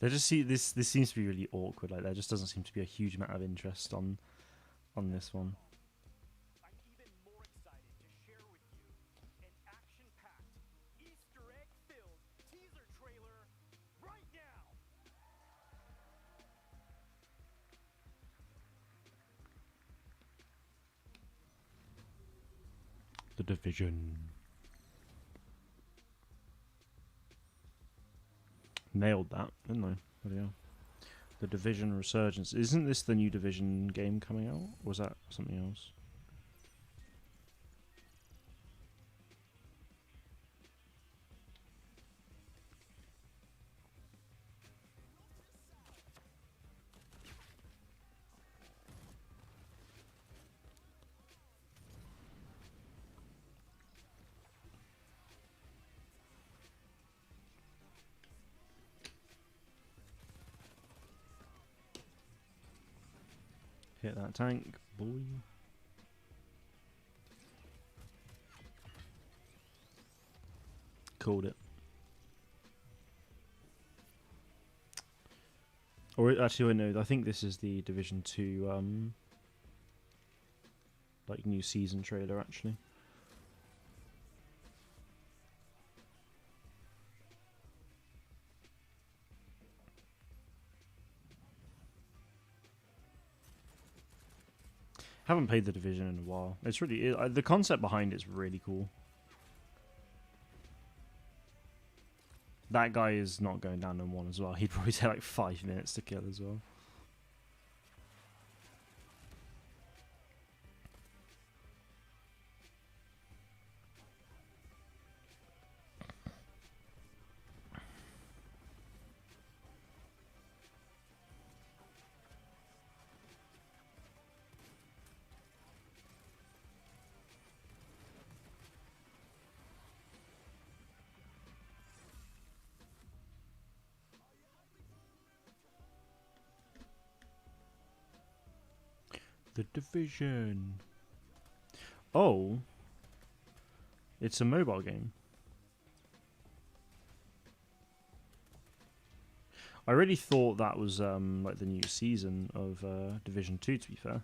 There just this seems to be really awkward. Like there just doesn't seem to be a huge amount of interest on this one. I'm even more excited to share with you an action-packed, Easter egg-filled teaser trailer right now. The Division. Nailed that, didn't I? Bloody hell. The Division Resurgence. Isn't this the new Division game coming out? Or was that something else? Hit that tank, boy. Called it. Or actually, no. I think this is the Division 2, like new season trailer. Actually, haven't played the Division in a while. It's really the concept behind it's really cool. That guy is not going down in one as well. He'd probably take like 5 minutes to kill as well. The Division. Oh, it's a mobile game. I really thought that was like the new season of Division 2, to be fair.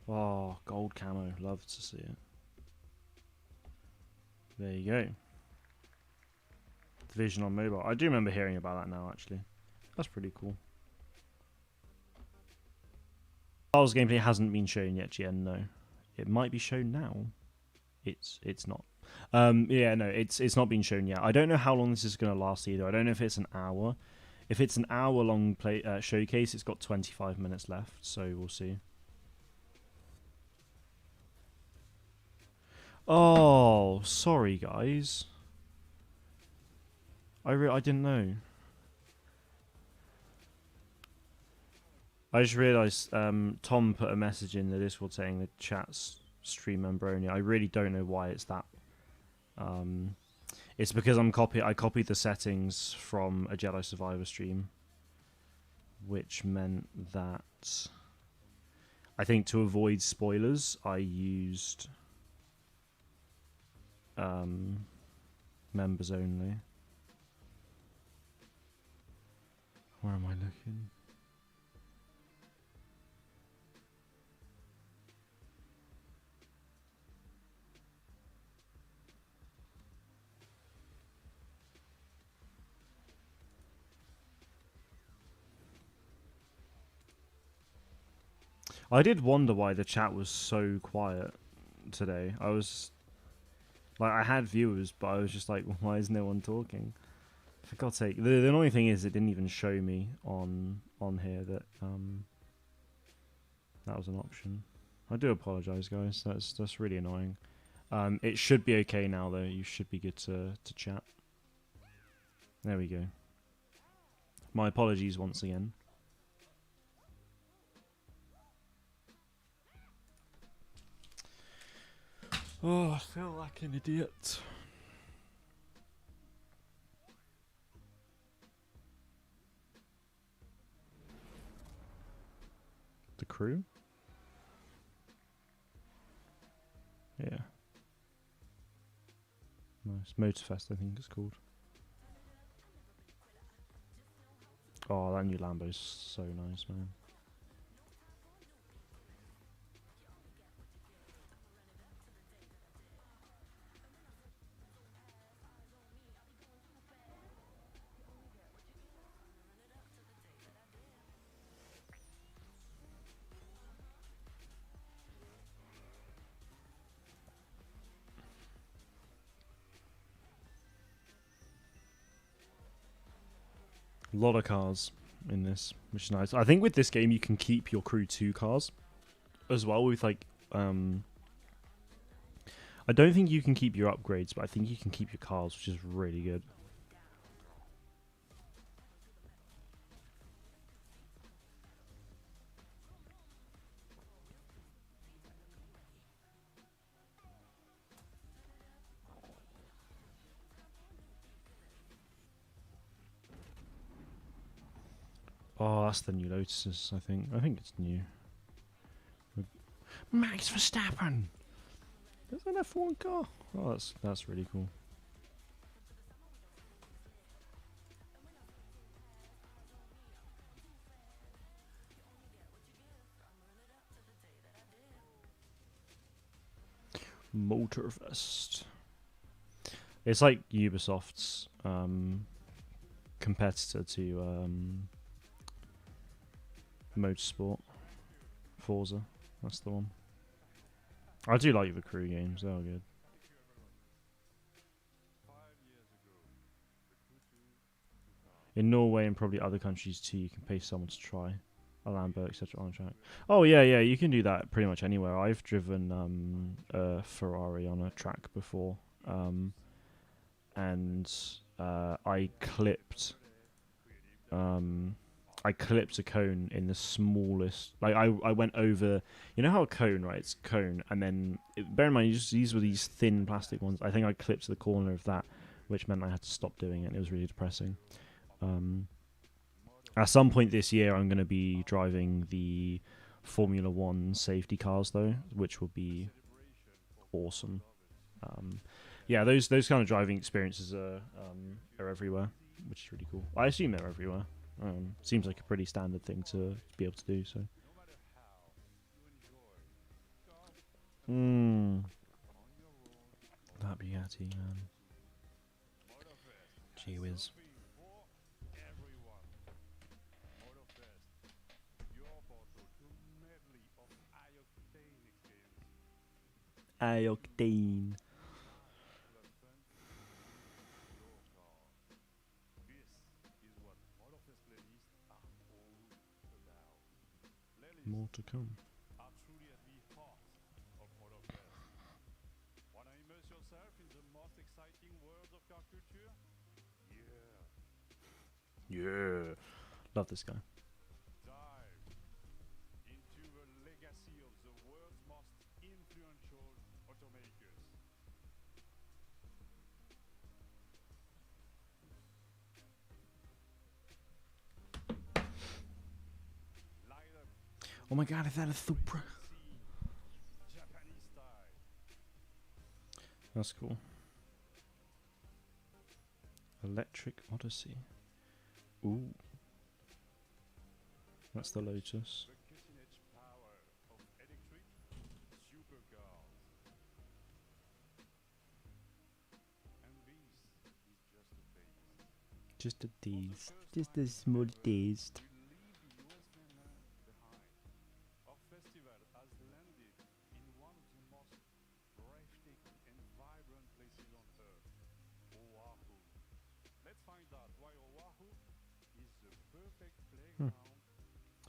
Oh, gold camo. Love to see it. There you go. Division on mobile. I do remember hearing about that now, actually. That's pretty cool. Star Wars gameplay hasn't been shown yet, no. It might be shown now. It's not. Yeah, no, it's not been shown yet. I don't know how long this is going to last either. I don't know if it's an hour. If it's an hour-long play showcase, it's got 25 minutes left, so we'll see. Oh, sorry, guys. I didn't know. I just realised Tom put a message in the Discord saying the chat's stream member only. I really don't know why it's that. It's because I copied the settings from a Jedi Survivor stream, which meant that I think to avoid spoilers, I used members only. Where am I looking? I did wonder why the chat was so quiet today. I was like, I had viewers, but I was just like, why is no one talking? For God's sake. The annoying thing is it didn't even show me on here that that was an option. I do apologise, guys. That's really annoying. It should be okay now, though. You should be good to chat. There we go. My apologies once again. Oh, I feel like an idiot. The crew? Yeah. Nice. Motorfest, I think it's called. Oh, that new Lambo's so nice, man. A lot of cars in this, which is nice. I think with this game you can keep your crew 2 cars as well with like I don't think you can keep your upgrades, but I think you can keep your cars, which is really good. Oh, that's the new Lotuses, I think. I think it's new. Max Verstappen! There's an F1 car! Oh, that's really cool. Motorfest. It's like Ubisoft's competitor to Motorsport, Forza, That's the one. I do like the crew games. They are good. In Norway and probably other countries too, you can pay someone to try a Lambo, etc. on track. Oh yeah, yeah, you can do that pretty much anywhere. I've driven a Ferrari on a track before, and I clipped a cone in the smallest. Like I went over. You know how a cone, right? It's a cone, and then bear in mind these were these thin plastic ones. I think I clipped the corner of that, which meant I had to stop doing it. It was really depressing. At some point this year, I'm going to be driving the Formula One safety cars, though, which will be awesome. Yeah, those kind of driving experiences are everywhere, which is really cool. I assume they're everywhere. Seems like a pretty standard thing to be able to do. So. That Bugatti, man. Gee whiz. Octane. More to come. Wanna immerse yourself in the most exciting worlds of car culture? Yeah. Yeah. Love this guy. Dive into the legacy of the world's most influential automakers. Light up Oh my god, is that a Supra? Japanese style. That's cool. Electric Odyssey. Ooh. That's the Lotus. The cutting edge power of electric supercars. And this is just a taste. Just a taste. Just a small taste. We leave the US mainland behind. Our festival has landed in one of the most breathtaking and vibrant places on Earth, Oahu. Let's find out why Oahu is the perfect playground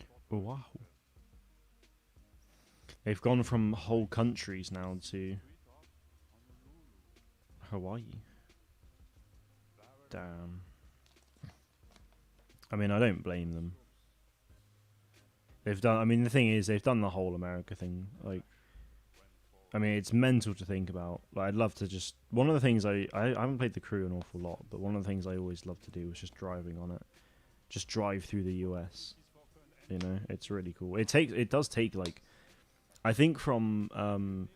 for Oahu. tourists. They've gone from whole countries now to Street of Honolulu. Hawaii. Barrel Damn. I mean, I don't blame them. They've done. I mean, the thing is, they've done the whole America thing. Like, I mean, it's mental to think about. Like, I'd love to just. One of the things I haven't played the crew an awful lot, but one of the things I always love to do was just driving on it. Just drive through the US. You know, it's really cool. It does take like, I think from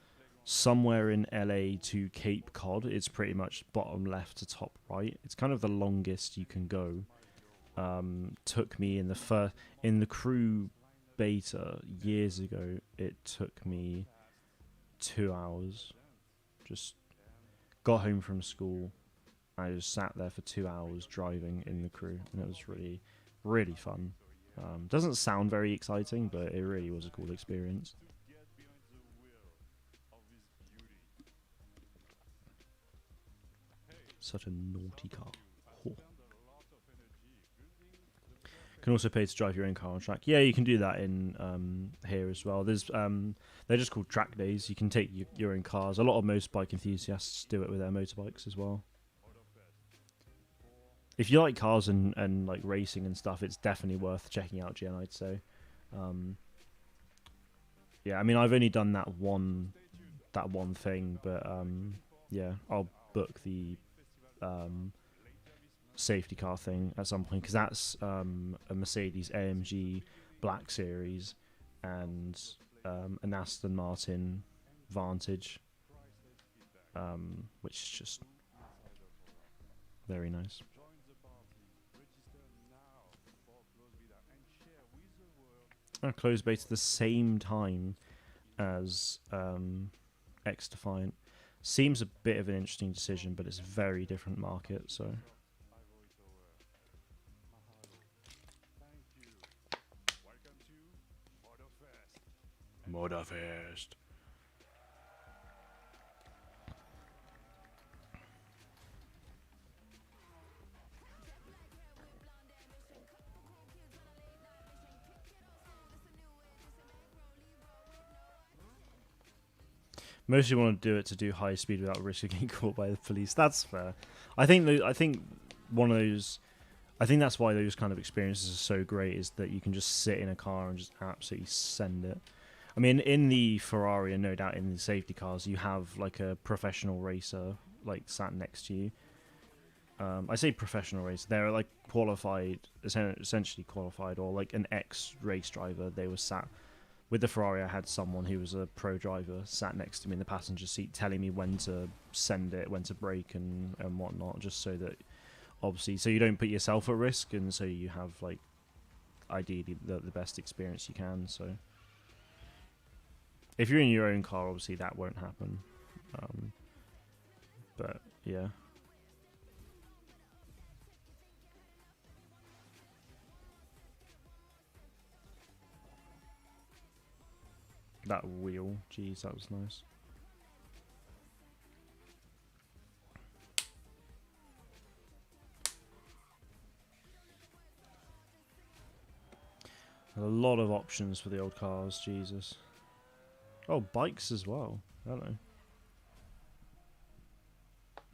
somewhere in LA to Cape Cod, it's pretty much bottom left to top right. It's kind of the longest you can go. Took me in the crew beta years ago. It took me 2 hours. Just got home from school. I just sat there for 2 hours driving in the crew, and it was really, really fun. Doesn't sound very exciting, but it really was a cool experience. to get behind the wheel of this beauty. Such a naughty car. Oh. Spend a lot of energy building the perfect Can also pay to drive your own car on track. Yeah, you can do that in here as well. There's they're just called track days. You can take your own cars. A lot of motorbike enthusiasts do it with their motorbikes as well. If you like cars and like racing and stuff, it's definitely worth checking out Gen, I'd say. Yeah, I mean, I've only done that one thing, but yeah, I'll book the safety car thing at some point, because that's a Mercedes AMG Black Series and an Aston Martin Vantage, which is just very nice. Join the party. Register now for close beta and share with the world. Close beta the same time as X Defiant. Seems a bit of an interesting decision, but it's a very different market, so Ivory Tower. Mahalo. Thank you. Welcome to Motorfest. Motherfest. Mostly want to do it to do high speed without risk of getting caught by the police. That's fair. I think one of those. I think that's why those kind of experiences are so great, is that you can just sit in a car and just absolutely send it. I mean, in the Ferrari and no doubt in the safety cars, you have like a professional racer like sat next to you. I say professional racer; they're like qualified, essentially qualified, or like an ex-race driver. They were sat with the Ferrari. I had someone who was a pro driver sat next to me in the passenger seat, telling me when to send it, when to brake, and whatnot, just so that obviously, so you don't put yourself at risk, and so you have like ideally the best experience you can. So if you're in your own car, obviously that won't happen. But yeah. That wheel, jeez, that was nice. A lot of options for the old cars, Jesus. Oh, bikes as well. Hello.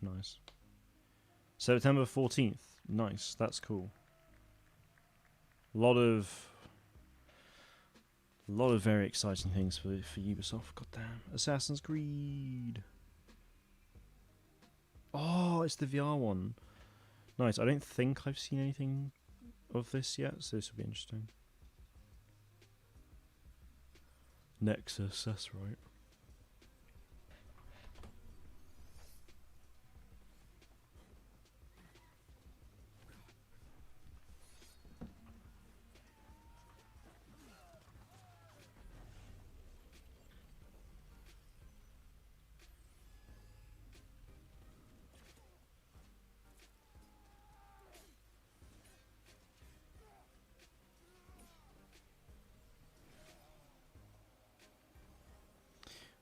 Nice. September 14th. Nice, that's cool. A lot of very exciting things for Ubisoft. Goddamn. Assassin's Creed. Oh, it's the VR one. Nice. I don't think I've seen anything of this yet, so this will be interesting. Nexus, that's right.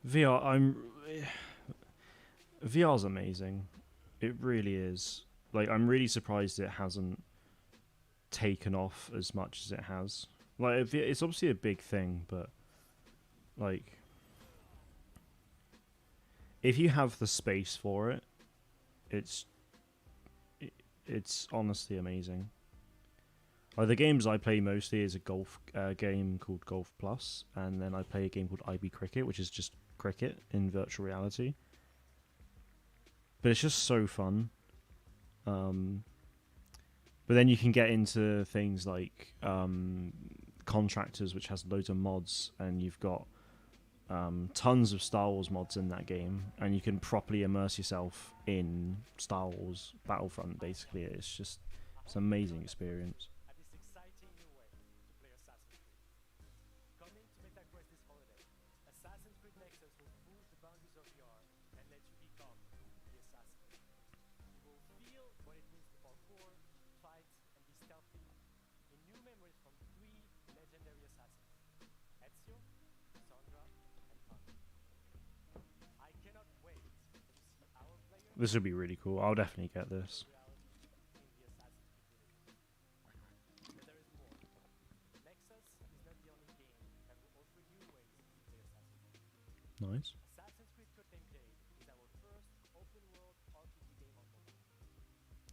VR, VR's amazing. It really is. Like, I'm really surprised it hasn't taken off as much as it has. Like, it's obviously a big thing, but like, if you have the space for it, it's honestly amazing. Like, the games I play mostly is a golf game called Golf Plus, and then I play a game called IB Cricket, which is just cricket in virtual reality. But it's just so fun. But then you can get into things like Contractors, which has loads of mods, and you've got tons of Star Wars mods in that game, and you can properly immerse yourself in Star Wars Battlefront. Basically, it's an amazing experience. At this exciting new way to play Assassin's Creed. Coming to MetaQuest this holiday, Assassin's Creed Nexus will push the boundaries of VR and let you become the assassin. You will feel what it means to parkour, fight, and be stealthy in new memories from 3 legendary assassins, Ezio, Sandra, and Tanya. I cannot wait to see our players This would be really cool. I'll definitely get this. Nice. Assassin's Creed Codename Jade is our first open-world RPG game on mobile.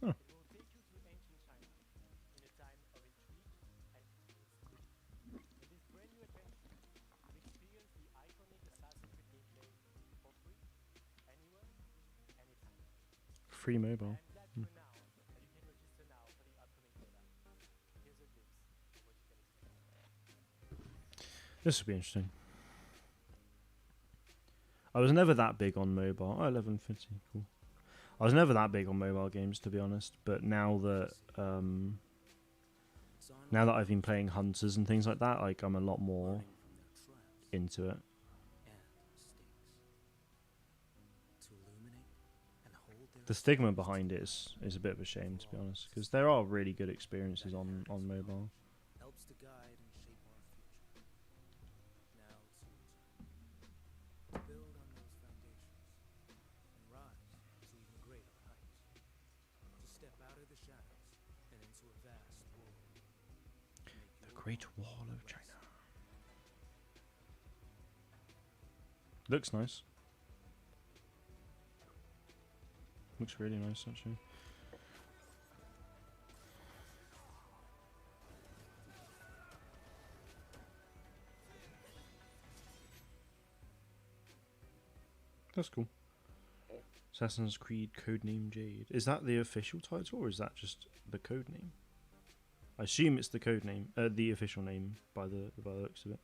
Huh. It will take you to ancient China in a time of intrigue and twist. In this brand new adventure, you'll experience the iconic Assassin's Creed gameplay for free, anywhere, anytime. Free mobile. I'm glad to announce that you can register now for the upcoming beta. Here's a glimpse of what you can expect. This would be interesting. I was never that big on mobile. Oh, 1150, cool. I was never that big on mobile games, to be honest. But now that I've been playing Hunters and things like that, like, I'm a lot more into it. The stigma behind it is a bit of a shame, to be honest, because there are really good experiences on mobile. Helps to guide and shape our future. Now to Great Wall of China. Looks nice. Looks really nice, actually. That's cool. Assassin's Creed Codename Jade. Is that the official title, or is that just the code name? I assume it's the code name, the official name by the looks of it.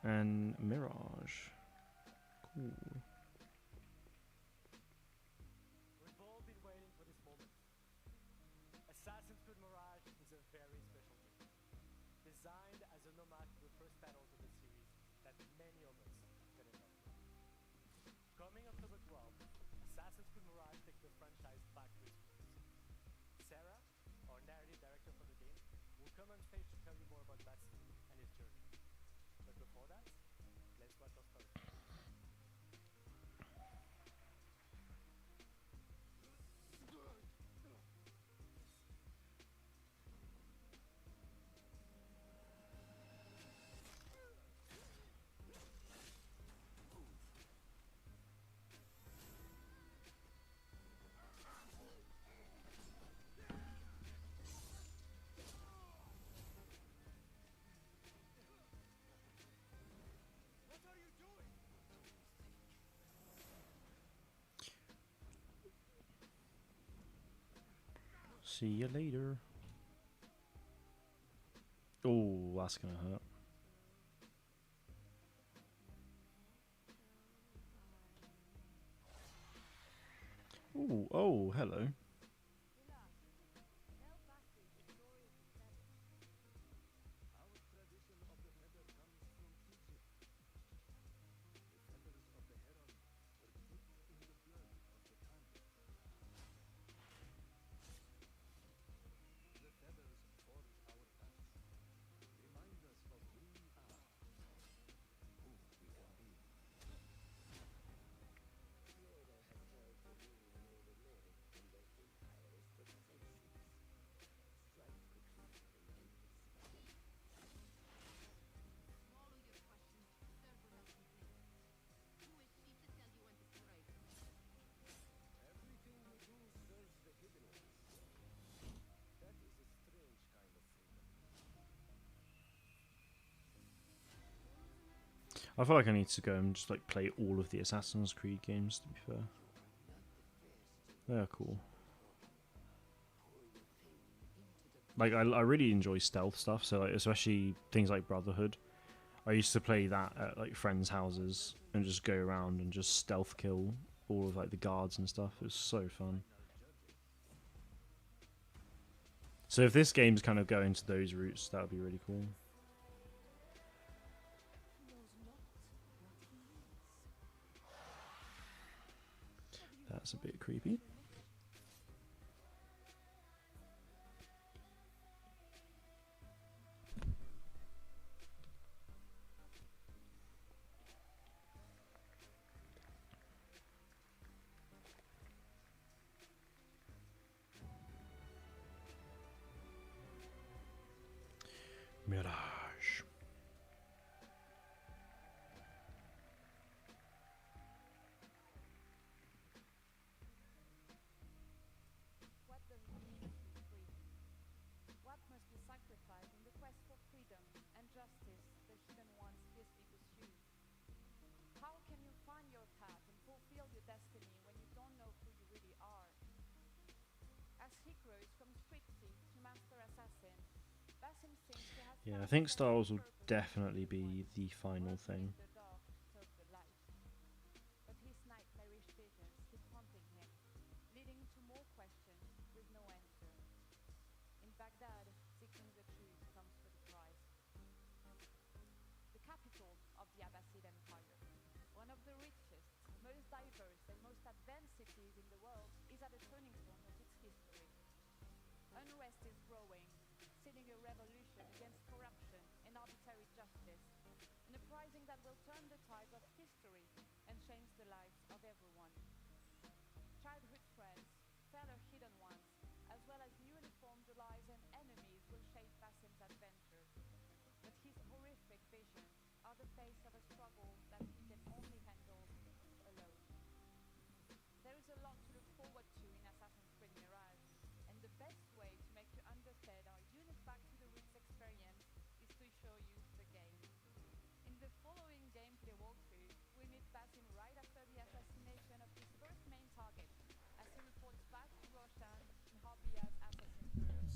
And Mirage. Cool. We've all been waiting for this moment. Assassin's Creed Mirage is a very special game. Designed as an homage to the first titles of the series that many of us fell in love with. Coming October 12th, Assassin's Creed Mirage takes the franchise back to its roots. Sarah, our narrative director for the game, will come on stage to tell you more about Bassi and his journey. But before that, let's watch our story. See you later. Oh, that's gonna hurt. Oh, oh, hello. I feel like I need to go and just like play all of the Assassin's Creed games, to be fair. They're cool. Like I really enjoy stealth stuff, so like, especially things like Brotherhood. I used to play that at like friends' houses and just go around and just stealth kill all of like the guards and stuff. It was so fun. So if this game's kind of going to those routes, that would be really cool. That's a bit creepy. Mirage. What does it mean to be free? What must be sacrificed in the quest for freedom and justice the hidden ones fiercely pursue? How can you find your path and fulfill your destiny when you don't know who you really are? As he grows from street thief to master assassin, Basim thinks he has Yeah, I found think a Star Wars sense will of purpose definitely in be life, the final working thing. in the dark to serve the light. But his nightmarish visions keep haunting him, leading to more questions with no answer. In Baghdad, seeking the truth comes with a price. The capital of the Abbasid Empire, one of the richest, most diverse and most advanced cities in the world, is at a turning point of its history. Unrest is growing, seeding a revolution against corruption and arbitrary justice, an uprising that will turn the tide of history and change the lives of everyone. Childhood friends, fellow hidden ones, as well as newly formed allies and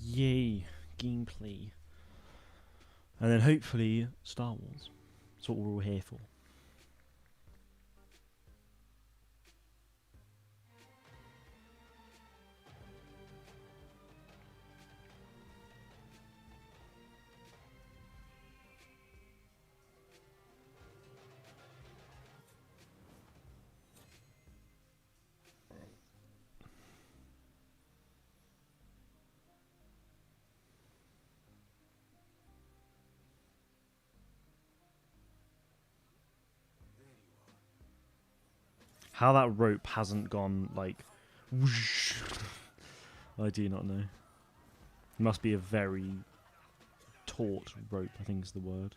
Yay, gameplay. And then hopefully Star Wars. That's what we're all here for. How that rope hasn't gone like whoosh, I do not know. It must be a very taut rope, I think is the word.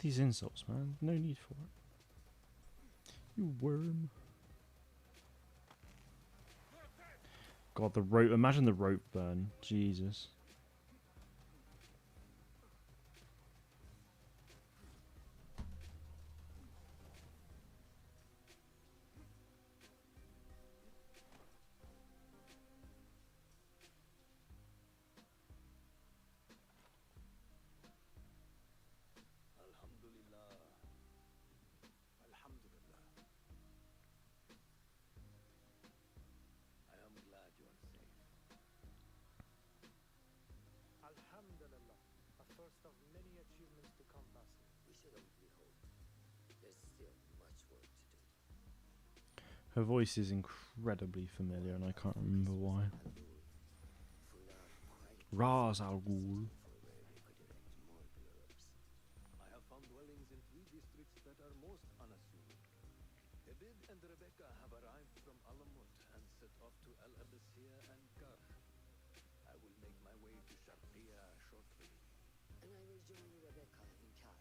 These insults, man. No need for it. You worm. God, the rope. Imagine the rope burn. Jesus. Alhamdulillah. Alhamdulillah. I am glad you are safe. Alhamdulillah. A first of many achievements to come, Basim. We should only hope. There's still much work to do. Her voice is incredibly familiar, and I can't remember why. Ra's al Ghul. I have found dwellings in 3 districts that are most unassuming. Abid and Rebecca have arrived from Alamut and set off to Al Abyssiya and Karh. I will make my way to Sharqiya shortly. And I will join Rebecca in Karh,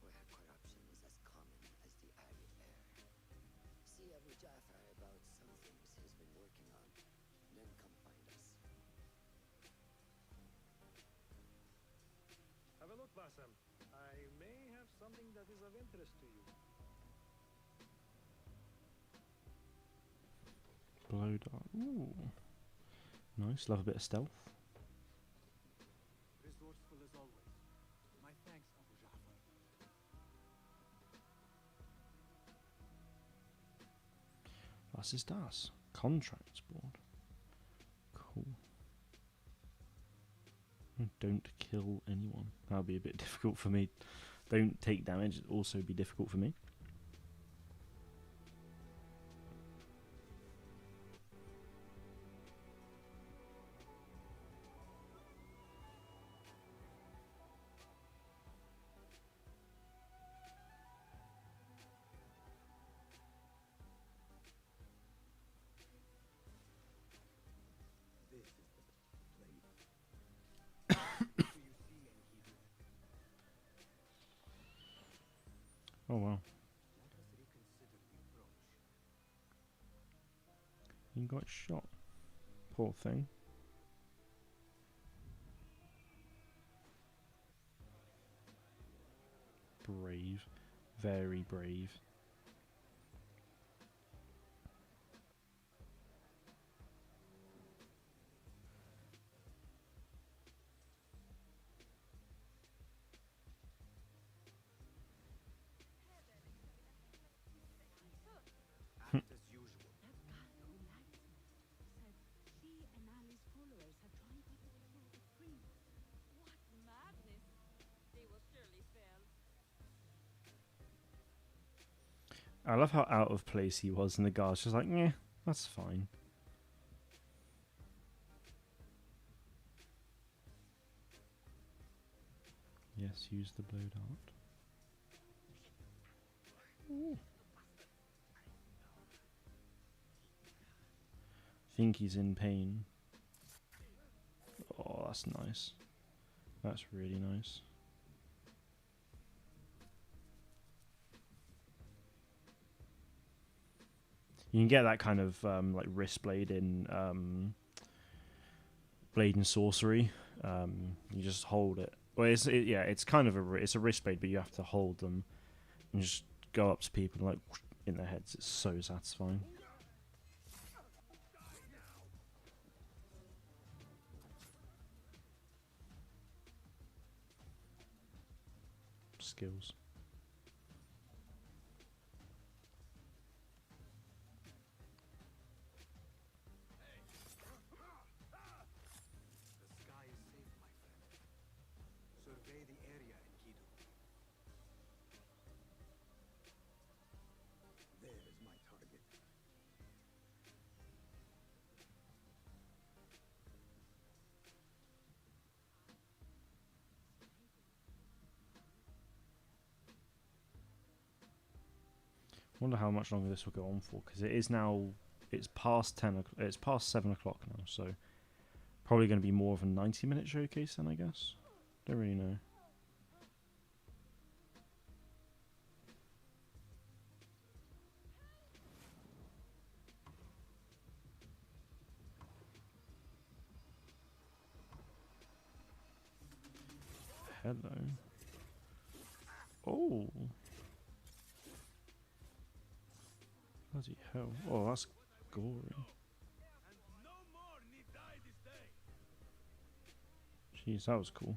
where corruption is as common as the arid air. See Abu Ja'far about some things he's been working on, then come find us. Have a look, Basim. I may have something that is of interest to you. Blow dart. Ooh. Nice. Love a bit of stealth. Resourceful as always. My thanks, Abu Ja'far. Was ist das? Contracts board. Cool. Don't kill anyone. That'll be a bit difficult for me. Don't take damage. It'll also be difficult for me. This is the blade. Do you see and hear? Oh wow. Let us reconsider the approach. He got shot. Poor thing. Brave. Very brave. Act as usual. That guy who liked me said she and Ali's followers had tried to kill the prince. What madness! They will surely fail. I love how out of place he was, and the guard's just like, yeah, that's fine. Yes, use the blow dart. Ooh. Think he's in pain. Oh, that's nice. That's really nice. You can get that kind of like wrist blade in blade and sorcery. You just hold it. Well, it's kind of it's a wrist blade, but you have to hold them and just go up to people like in their heads. It's so satisfying. Skills. The sky is safe, my friend. Survey the area in Kido. There is my target. Wonder how much longer this will go on for, because it is now, it's past 10 it's past 7 o'clock now, so probably going to be more of a 90-minute showcase then, I guess. Don't really know. Hello. Oh. Bloody hell. Oh, that's gory. Jeez, that was cool.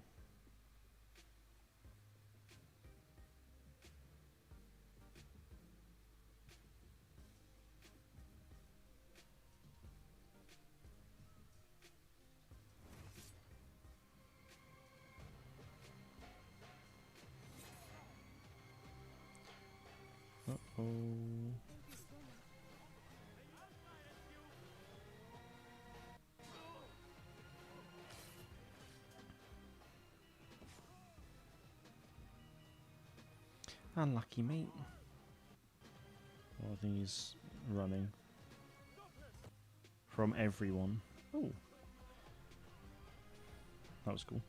Uh-oh. Unlucky, mate. Oh, I think he's running. From everyone. Oh. That was cool.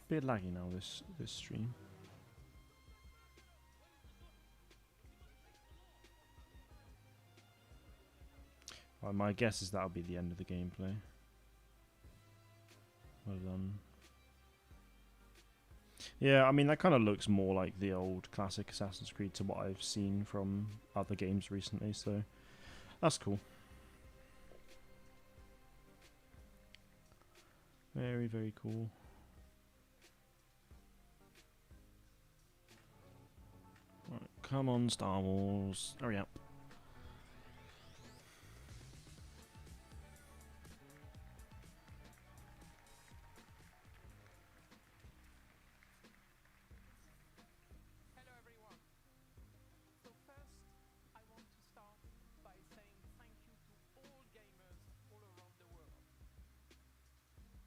Bit laggy now, this stream. My guess is that'll be the end of the gameplay. Well done. Yeah, I mean, that kind of looks more like the old classic Assassin's Creed to what I've seen from other games recently, so that's cool. Very, very cool. Right, come on, Star Wars. Hurry up. Hello everyone. So first, I want to start by saying thank you to all gamers all around the world.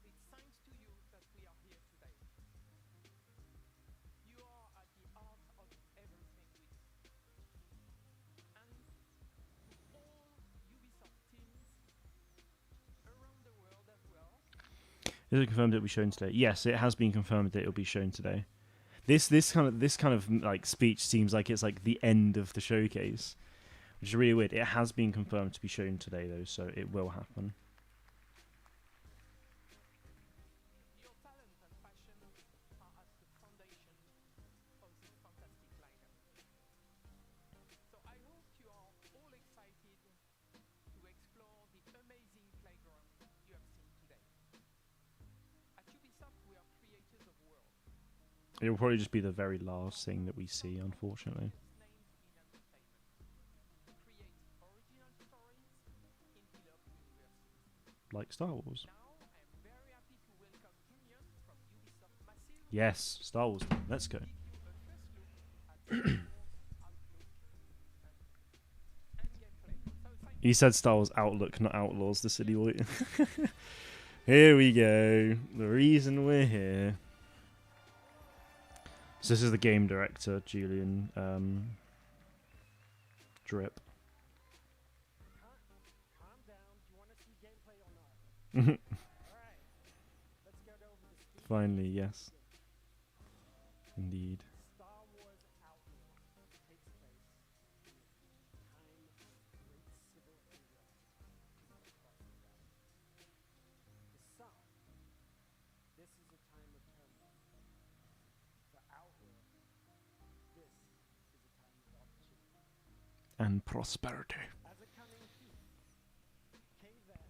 It's thanks to you that we are here today. You are at the heart of everything we do. And to all Ubisoft teams around the world as well. Is it confirmed it will be shown today? Yes, it has been confirmed that it will be shown today. This kind of like speech seems like it's like the end of the showcase, which is really weird. It has been confirmed to be shown today though, so it will happen. Your talent and passion are at the foundation of this fantastic lineup. So I hope you are all excited to explore the amazing playground you have seen today. At Ubisoft, we are creators of worlds. It will probably just be the very last thing that we see, unfortunately. Names in entertainment. Create original stories in beloved universes. Like Star Wars. Now I'm very happy to welcome Julian from Ubisoft Massive. Yes, Star Wars. Let's go. Give you a first look at Star Wars Outlook and gameplay. So thank He said Star Wars Outlook, not Outlaws, the silly boy. Here we go. The reason we're here. So this is the game director, Julian Drip. Calm down. Do you want to see gameplay or not? Alright. Let's get over the speed. Finally, yes. Indeed. Star Wars Outlaws takes place in the time of the Great Civil War. and prosperity. As a cunning thief, Kay Vess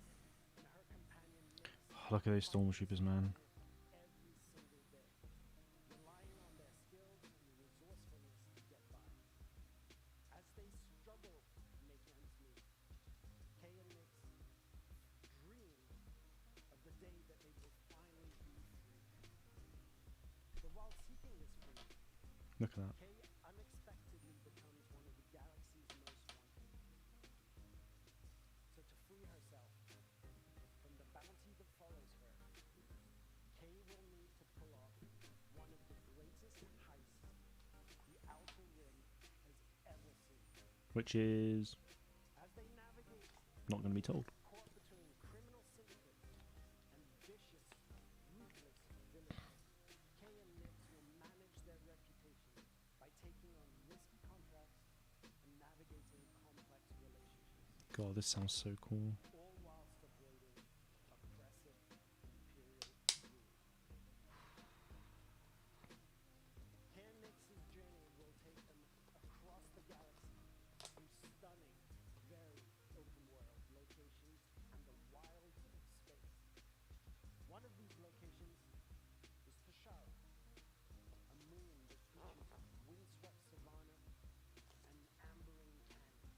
and her companion Nix Look at those stormtroopers, man. every single day, relying on their skills and resourcefulness to get by. As they struggle to make ends meet, Kay and Nix dream of the day that they will finally be free. But while seeking this freedom, Look at that. Kay unexpectedly becomes one of the galaxy's most wanted. So to free herself from the bounty that follows her, Kay will need to pull off one of the greatest heists the Outer Rim has ever seen. Which is As they navigate not going to be told. caught between criminal syndicates and vicious, ruthless villains, Kay and Nix will manage their reputation by taking on risky contracts and navigating complex relationships, God, this sounds so cool. all whilst avoiding oppressive imperial rule. Kay and Nix's journey will take them across the galaxy through stunning, varied open-world locations and the wilds of space. One of these locations is Tashara, a moon that features windswept savanna and ambering canyon.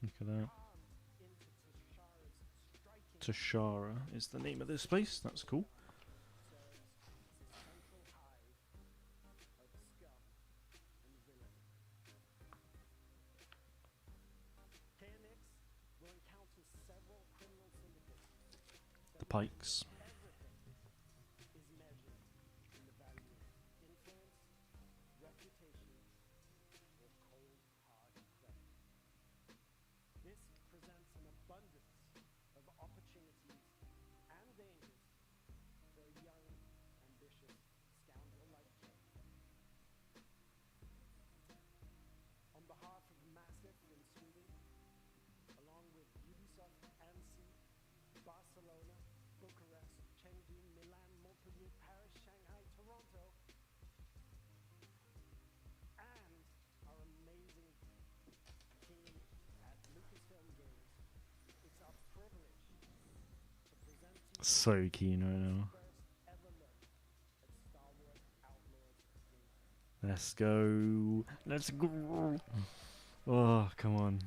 Look at that. Carved into Tashara's striking Tashara is the name of this place. That's cool. serves as a central hive of scum and villainy. Kay and Nix will encounter several criminal syndicates. The Pikes. Everything is measured in the value of influence, reputation, or cold, hard credit. This presents an abundance of opportunities and dangers for a young, ambitious scoundrel like Kay. On behalf of Massive in Sweden, along with Ubisoft Annecy, Barcelona, Bucharest, Chengdu, Milan, Montpellier, Paris, Shanghai, Toronto, and our amazing team at Lucasfilm Games, it's our privilege to present to you So keen right now. the first ever look at Star Wars Outlaws gameplay. Let's go. Let's go. Oh, come on.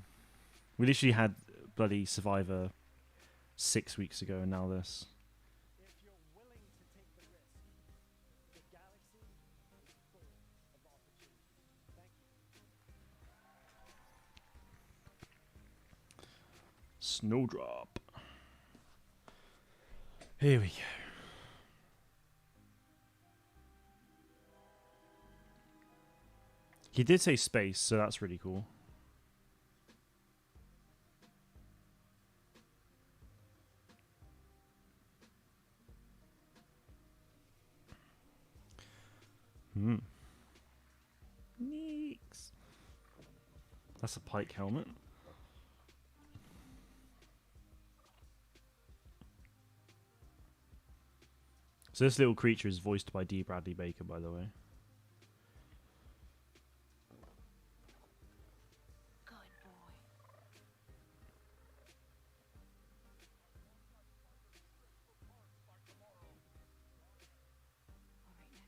We literally had bloody Survivor 6 weeks ago and now this. If you're willing to take the risk, the galaxy is full of opportunities. Thank you. Snowdrop. Here we go. He did say space, so that's really cool. Neeks. That's a pike helmet. So this little creature is voiced by D. Bradley Baker, by the way. Good boy. All right, Nix.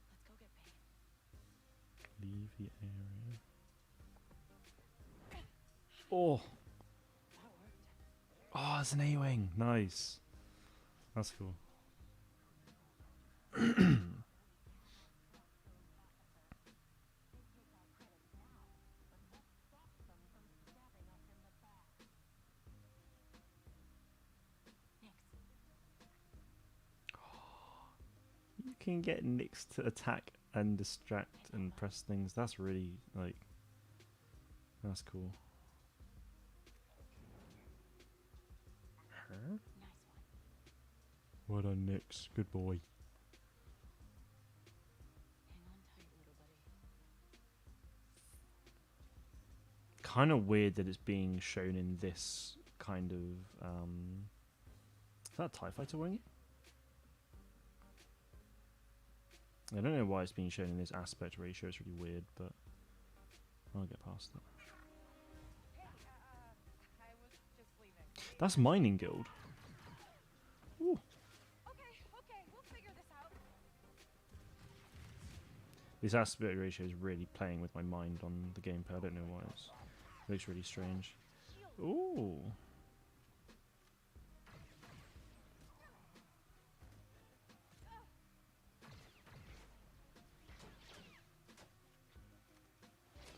Let's go get paid. Leave the area. Oh. That worked. Oh, it's an A-wing. Nice. That's cool. You can get Nix to attack and distract and press things. That's really, like, that's cool. Her? Nice one. Well done, Nix. Good boy. Hang on tight, little buddy. Kind of weird that it's being shown in this kind of, is that a TIE fighter wing? I don't know why it's being shown in this aspect ratio. It's really weird, but I'll get past that. That's mining guild. Ooh. Okay, we'll figure this out. This aspect ratio is really playing with my mind on the gameplay. I don't know why. It looks really strange. Ooh.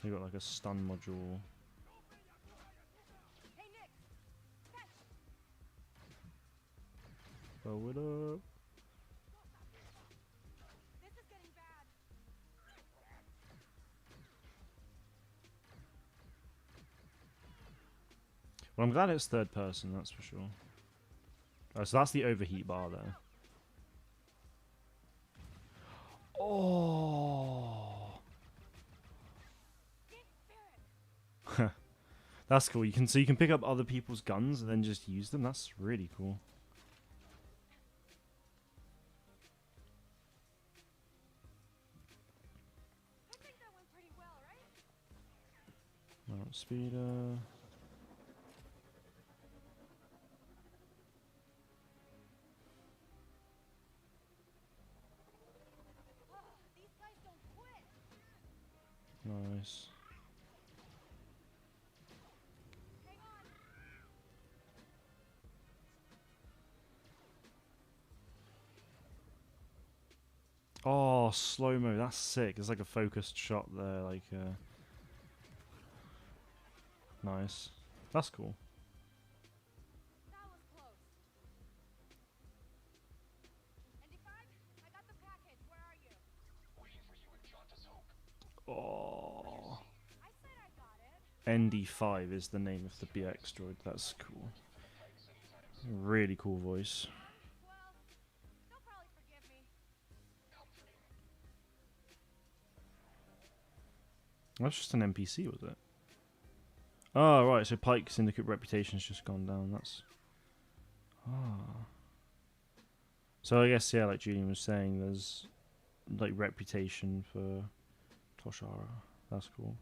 You got like a stun module. Hey Nick, catch. Throw it up. This is getting bad. Well, I'm glad it's third person, that's for sure. Oh, so that's the overheat bar there. Oh. That's cool. You can pick up other people's guns and then just use them. That's really cool. I think that went pretty well, right? Mount speeder. These guys don't quit. Nice. Hang on. Oh, slow-mo. That's sick. It's like a focused shot there. Like, nice. That's cool. That was close. ND5, I got the package. Where are you? Oh. I said I got it. ND5 is the name of the BX droid. That's cool. Really cool voice. Well, they'll probably forgive me. That's just an NPC, was it? Oh, right. So Pike's Syndicate reputation's just gone down. That's... Ah. So I guess, yeah, like Julian was saying, there's like reputation for Toshara. That's cool.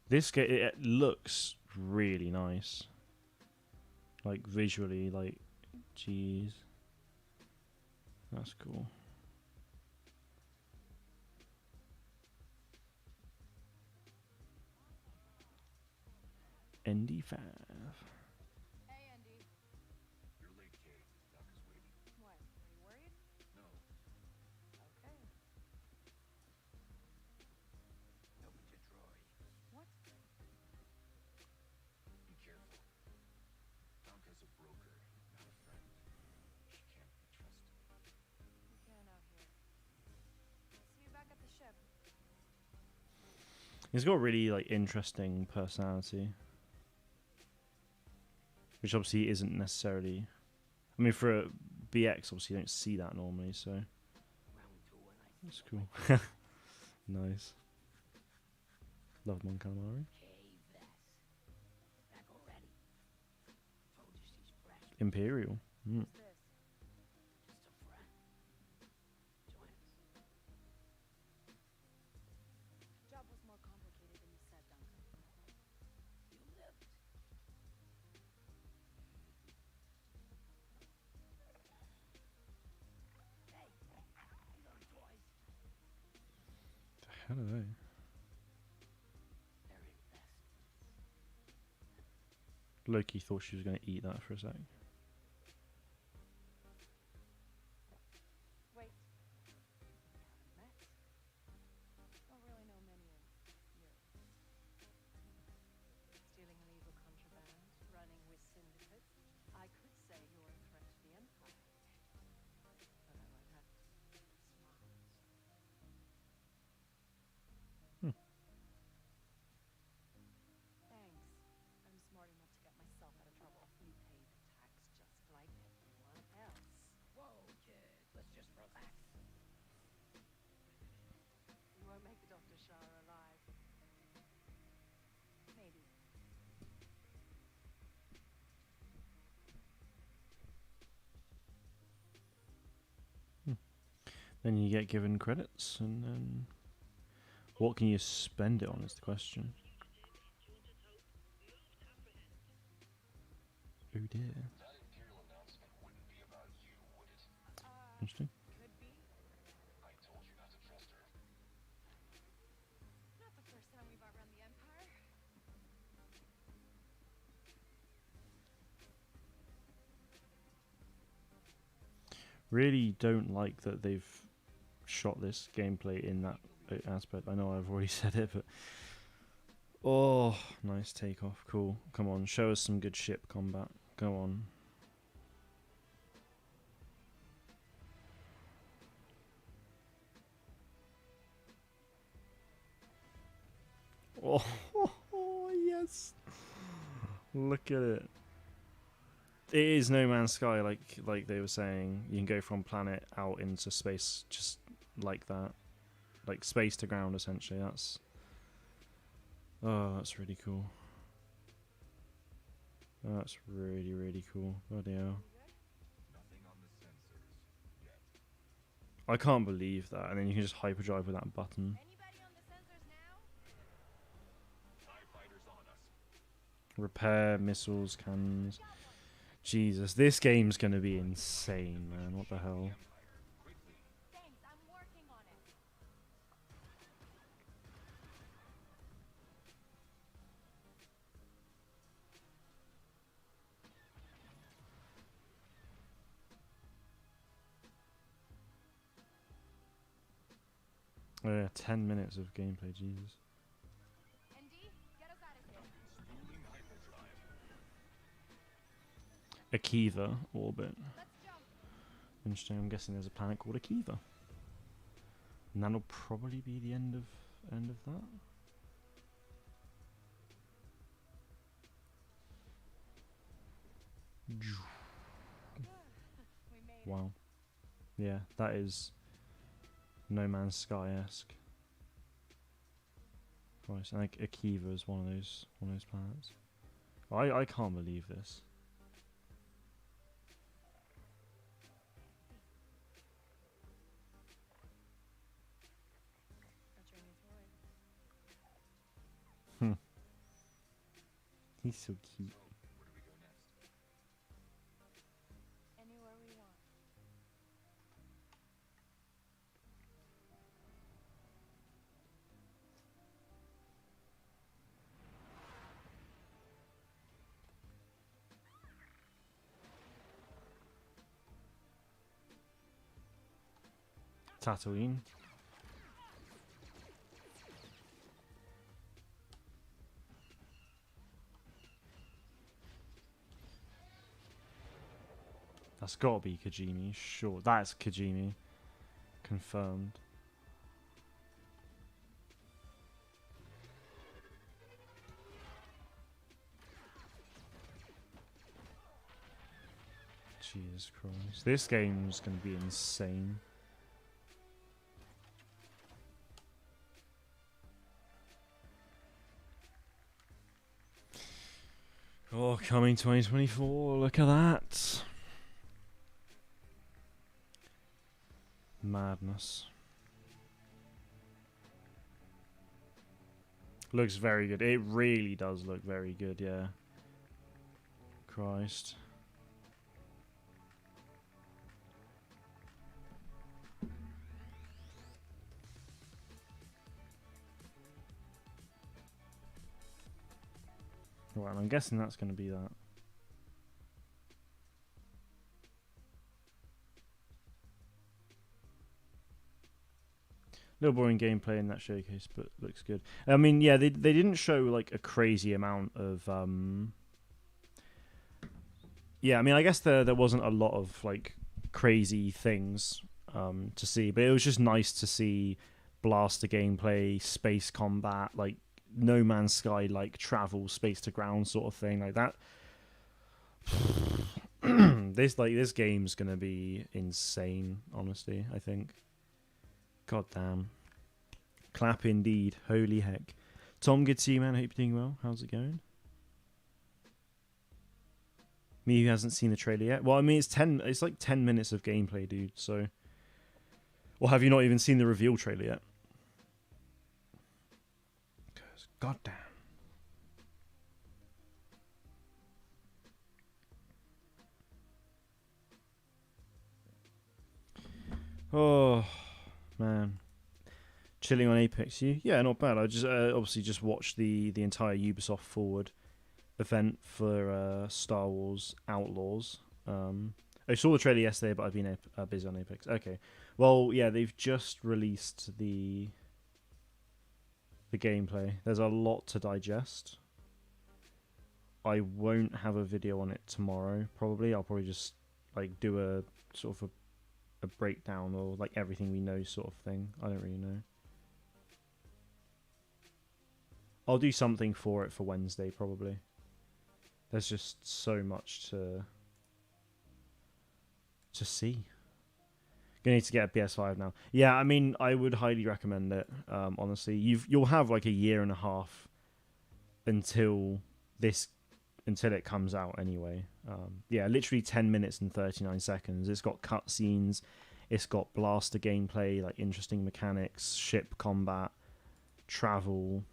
This game, it looks really nice. Like visually, like, jeez. That's cool. ND5. Hey, Andy. You're late, Kay. Doc is waiting. What? Are you worried? No. Okay. Help me get Troy. What? Be careful. Donka's a broker, not a friend. She can't be trusted. We can out here. See you back at the ship. He's got a really like interesting personality, which obviously isn't necessarily. I mean, for a BX, obviously you don't see that normally, so Round two and I that's cool. Nice. Love Mon Calamari. Hey, Vess. Back already. Told you she's fresh. Imperial. Mm. Who's this? Just a friend. Join us. Job was more complicated than you said, Duncan. You lived. Hey, these aren't toys. The hell are they? They're investments. Loki thought she was going to eat that for a sec. Wait. Met? Don't really know many of you. Stealing illegal contraband, running with syndicates. I could say you're a threat to the Empire. But I might have to smart. Thanks. I'm smart enough to get myself out of trouble. You pay the tax just like everyone else. Whoa, kid. Let's just relax. You won't make it off to Shara alive. Maybe. Then you get given credits, and then what can you spend it on is the question. Oh dear. That Imperial announcement wouldn't be about you, would it? Interesting. Could be. I told you not to trust her. Not the first time we've outrun the Empire. Really don't like that they've shot this gameplay in that aspect. I know I've already said it, but oh, nice takeoff. Cool. Come on, show us some good ship combat. Go on. Oh, yes. Look at it. It is No Man's Sky, like they were saying. You can go from planet out into space just like that. Like space to ground, essentially. That's really cool. That's really, really cool. Bloody hell. Nothing on the sensors yet. I can't believe that. And then you can just hyperdrive with that button. Anybody on the sensors now? TIE fighters on us. Repair missiles, cannons. Jesus, this game's gonna be insane, man. What the hell? Thanks, I'm working on it. Oh yeah, 10 minutes of gameplay, Jesus. ND, get us out of here. Spooling hyperdrive. Akiva orbit. Let's jump. Interesting. I'm guessing there's a planet called Akiva. And that'll probably be the end of that. We made it. Wow. Yeah, that is No Man's Sky-esque. Christ, and like Akiva is one of those planets. I can't believe this. I'll join you forward. He's so cute. Where do we go next? Anywhere we want. Tatooine. That's gotta be Kajimi, sure. That's Kajimi. Confirmed. Jesus Christ. This game's gonna be insane. Oh, coming 2024, look at that. Madness. Looks very good. It really does look very good, yeah. Christ. Right, I'm guessing that's going to be that. Little boring gameplay in that showcase, but looks good. I mean, yeah, they didn't show like a crazy amount of yeah, I mean, I guess there wasn't a lot of like crazy things to see, but it was just nice to see blaster gameplay, space combat, like No Man's Sky, like travel space to ground sort of thing, like that. This game's gonna be insane, honestly. I think. God damn. Clap indeed. Holy heck. Tom, good to see you, man. Hope you're doing well. How's it going? Me who hasn't seen the trailer yet. Well, I mean, it's like 10 minutes of gameplay, dude, so. Or have you not even seen the reveal trailer yet? God damn. Oh man, chilling on Apex. You? Yeah, not bad. I just obviously just watched the entire Ubisoft Forward event for Star Wars Outlaws. I saw the trailer yesterday, but I've been busy on Apex. Okay, well, yeah, they've just released the gameplay. There's a lot to digest. I won't have a video on it tomorrow. Probably, I'll probably just like do a sort of a breakdown or like everything we know sort of thing. I don't really know. I'll do something for it for Wednesday probably. There's just so much to see. Gonna need to get a PS5 now. Yeah, I mean, I would highly recommend it. Honestly, you'll have like a year and a half until it comes out anyway. Yeah, literally 10 minutes and 39 seconds. It's got cutscenes. It's got blaster gameplay, like interesting mechanics, ship combat, travel.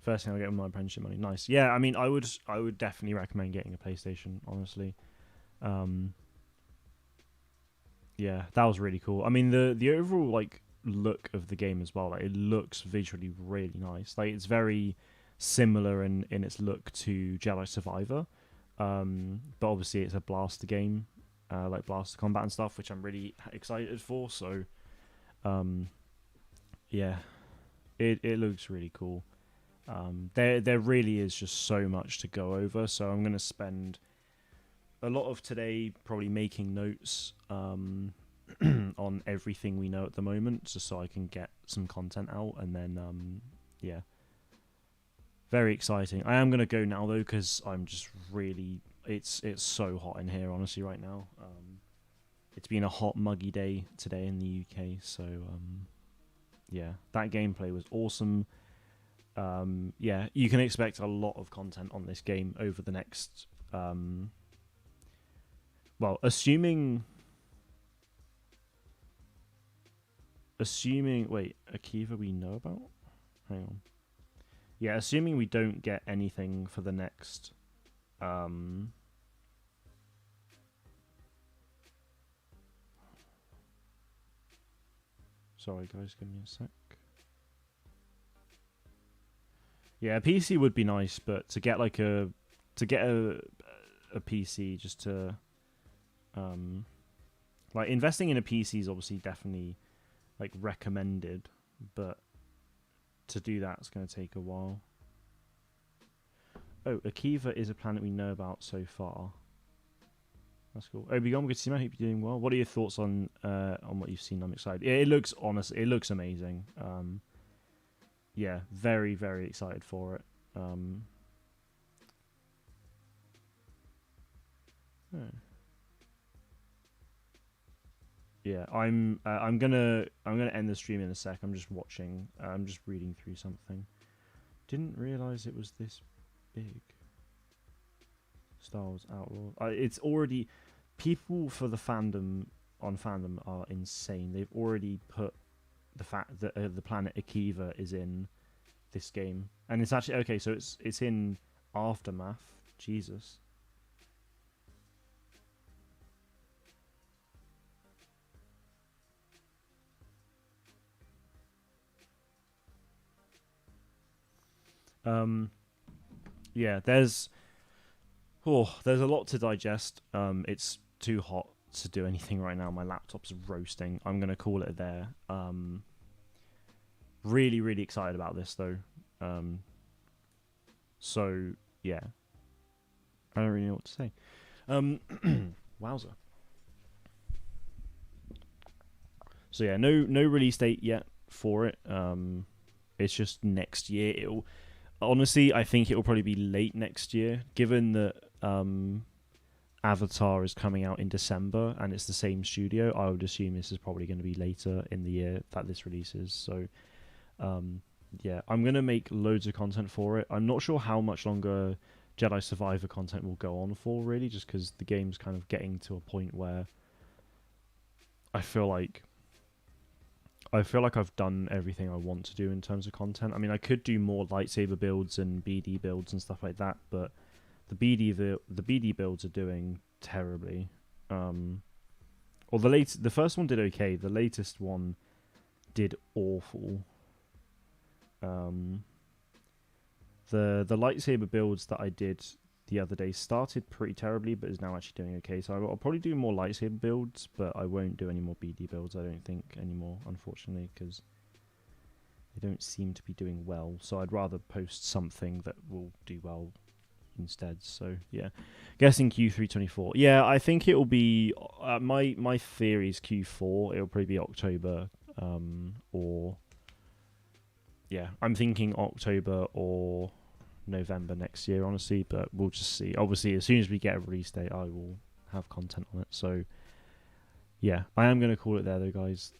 First thing I'll get with my apprenticeship money. Nice. Yeah, I mean, I would definitely recommend getting a PlayStation, honestly. Yeah, that was really cool. I mean, the overall like look of the game as well. Like, it looks visually really nice. Like, it's very similar in its look to Jedi Survivor, but obviously it's a blaster game, like blaster combat and stuff, which I'm really excited for. So, yeah, it looks really cool. There really is just so much to go over. So I'm gonna spend a lot of today probably making notes on everything we know at the moment, just so I can get some content out, and then yeah. Very exciting. I am going to go now, though, because I'm just really... It's so hot in here, honestly, right now. It's been a hot, muggy day today in the UK, so... yeah, that gameplay was awesome. Yeah, you can expect a lot of content on this game over the next... well, assuming... Wait, Akiva we know about? Hang on. Yeah, assuming we don't get anything for the next... Sorry, guys, give me a sec. Yeah, a PC would be nice, but to get like a PC just to... like, investing in a PC is obviously definitely like recommended, but to do that it's going to take a while. Oh, Akiva is a planet we know about so far. That's cool. Obi-Wan, good to see you. I hope you're doing well. What are your thoughts on what you've seen? I'm excited. Yeah, it looks it looks amazing. Yeah, very, very excited for it. Yeah, I'm gonna end the stream in a sec. I'm just watching. I'm just reading through something. Didn't realize it was this big. Star Wars Outlaws. It's already... People for the fandom are insane. They've already put the fact that the planet Akiva is in this game, and it's actually okay. So it's in Aftermath. Jesus. Yeah, there's a lot to digest. It's too hot to do anything right now. My laptop's roasting. I'm gonna call it there. Really, really excited about this though. So yeah, I don't really know what to say. Wowza. So yeah, no release date yet for it. It's just next year. Honestly, I think it will probably be late next year, given that Avatar is coming out in December and it's the same studio. I would assume this is probably going to be later in the year that this releases. So, yeah, I'm going to make loads of content for it. I'm not sure how much longer Jedi Survivor content will go on for, really, just because the game's kind of getting to a point where I feel like I've done everything I want to do in terms of content. I mean, I could do more lightsaber builds and BD builds and stuff like that, but the BD builds are doing terribly. or the first one did okay. The latest one did awful. The lightsaber builds that I did the other day started pretty terribly, but is now actually doing okay. So I'll probably do more lightsaber builds, but I won't do any more BD builds, I don't think, anymore, unfortunately, because they don't seem to be doing well. So I'd rather post something that will do well instead. So yeah, guessing Q324. Yeah, I think it will be my theory is Q4. It'll probably be October, or yeah, I'm thinking October or November next year, honestly, but we'll just see. Obviously, as soon as we get a release date, I will have content on it. So yeah, I am going to call it there though, guys.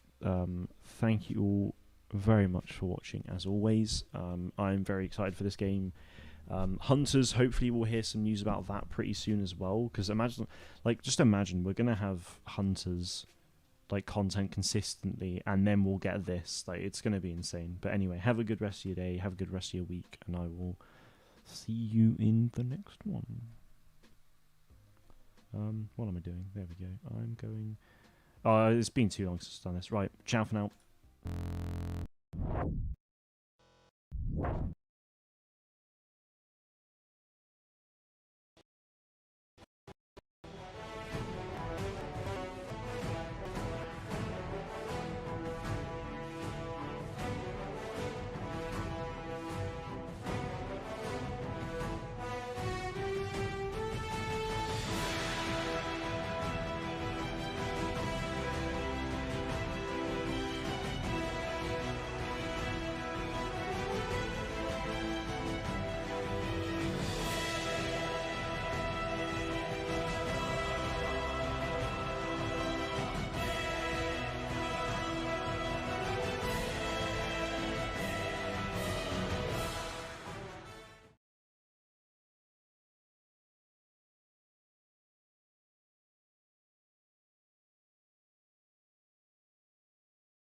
Thank you all very much for watching, as always. I'm very excited for this game. Hunters, hopefully we'll hear some news about that pretty soon as well, because just imagine we're going to have Hunters like content consistently, and then we'll get this. Like, it's going to be insane. But anyway, have a good rest of your day, have a good rest of your week, and I will see you in the next one. What am I doing? There we go. I'm going... it's been too long since I've done this. Right, ciao for now.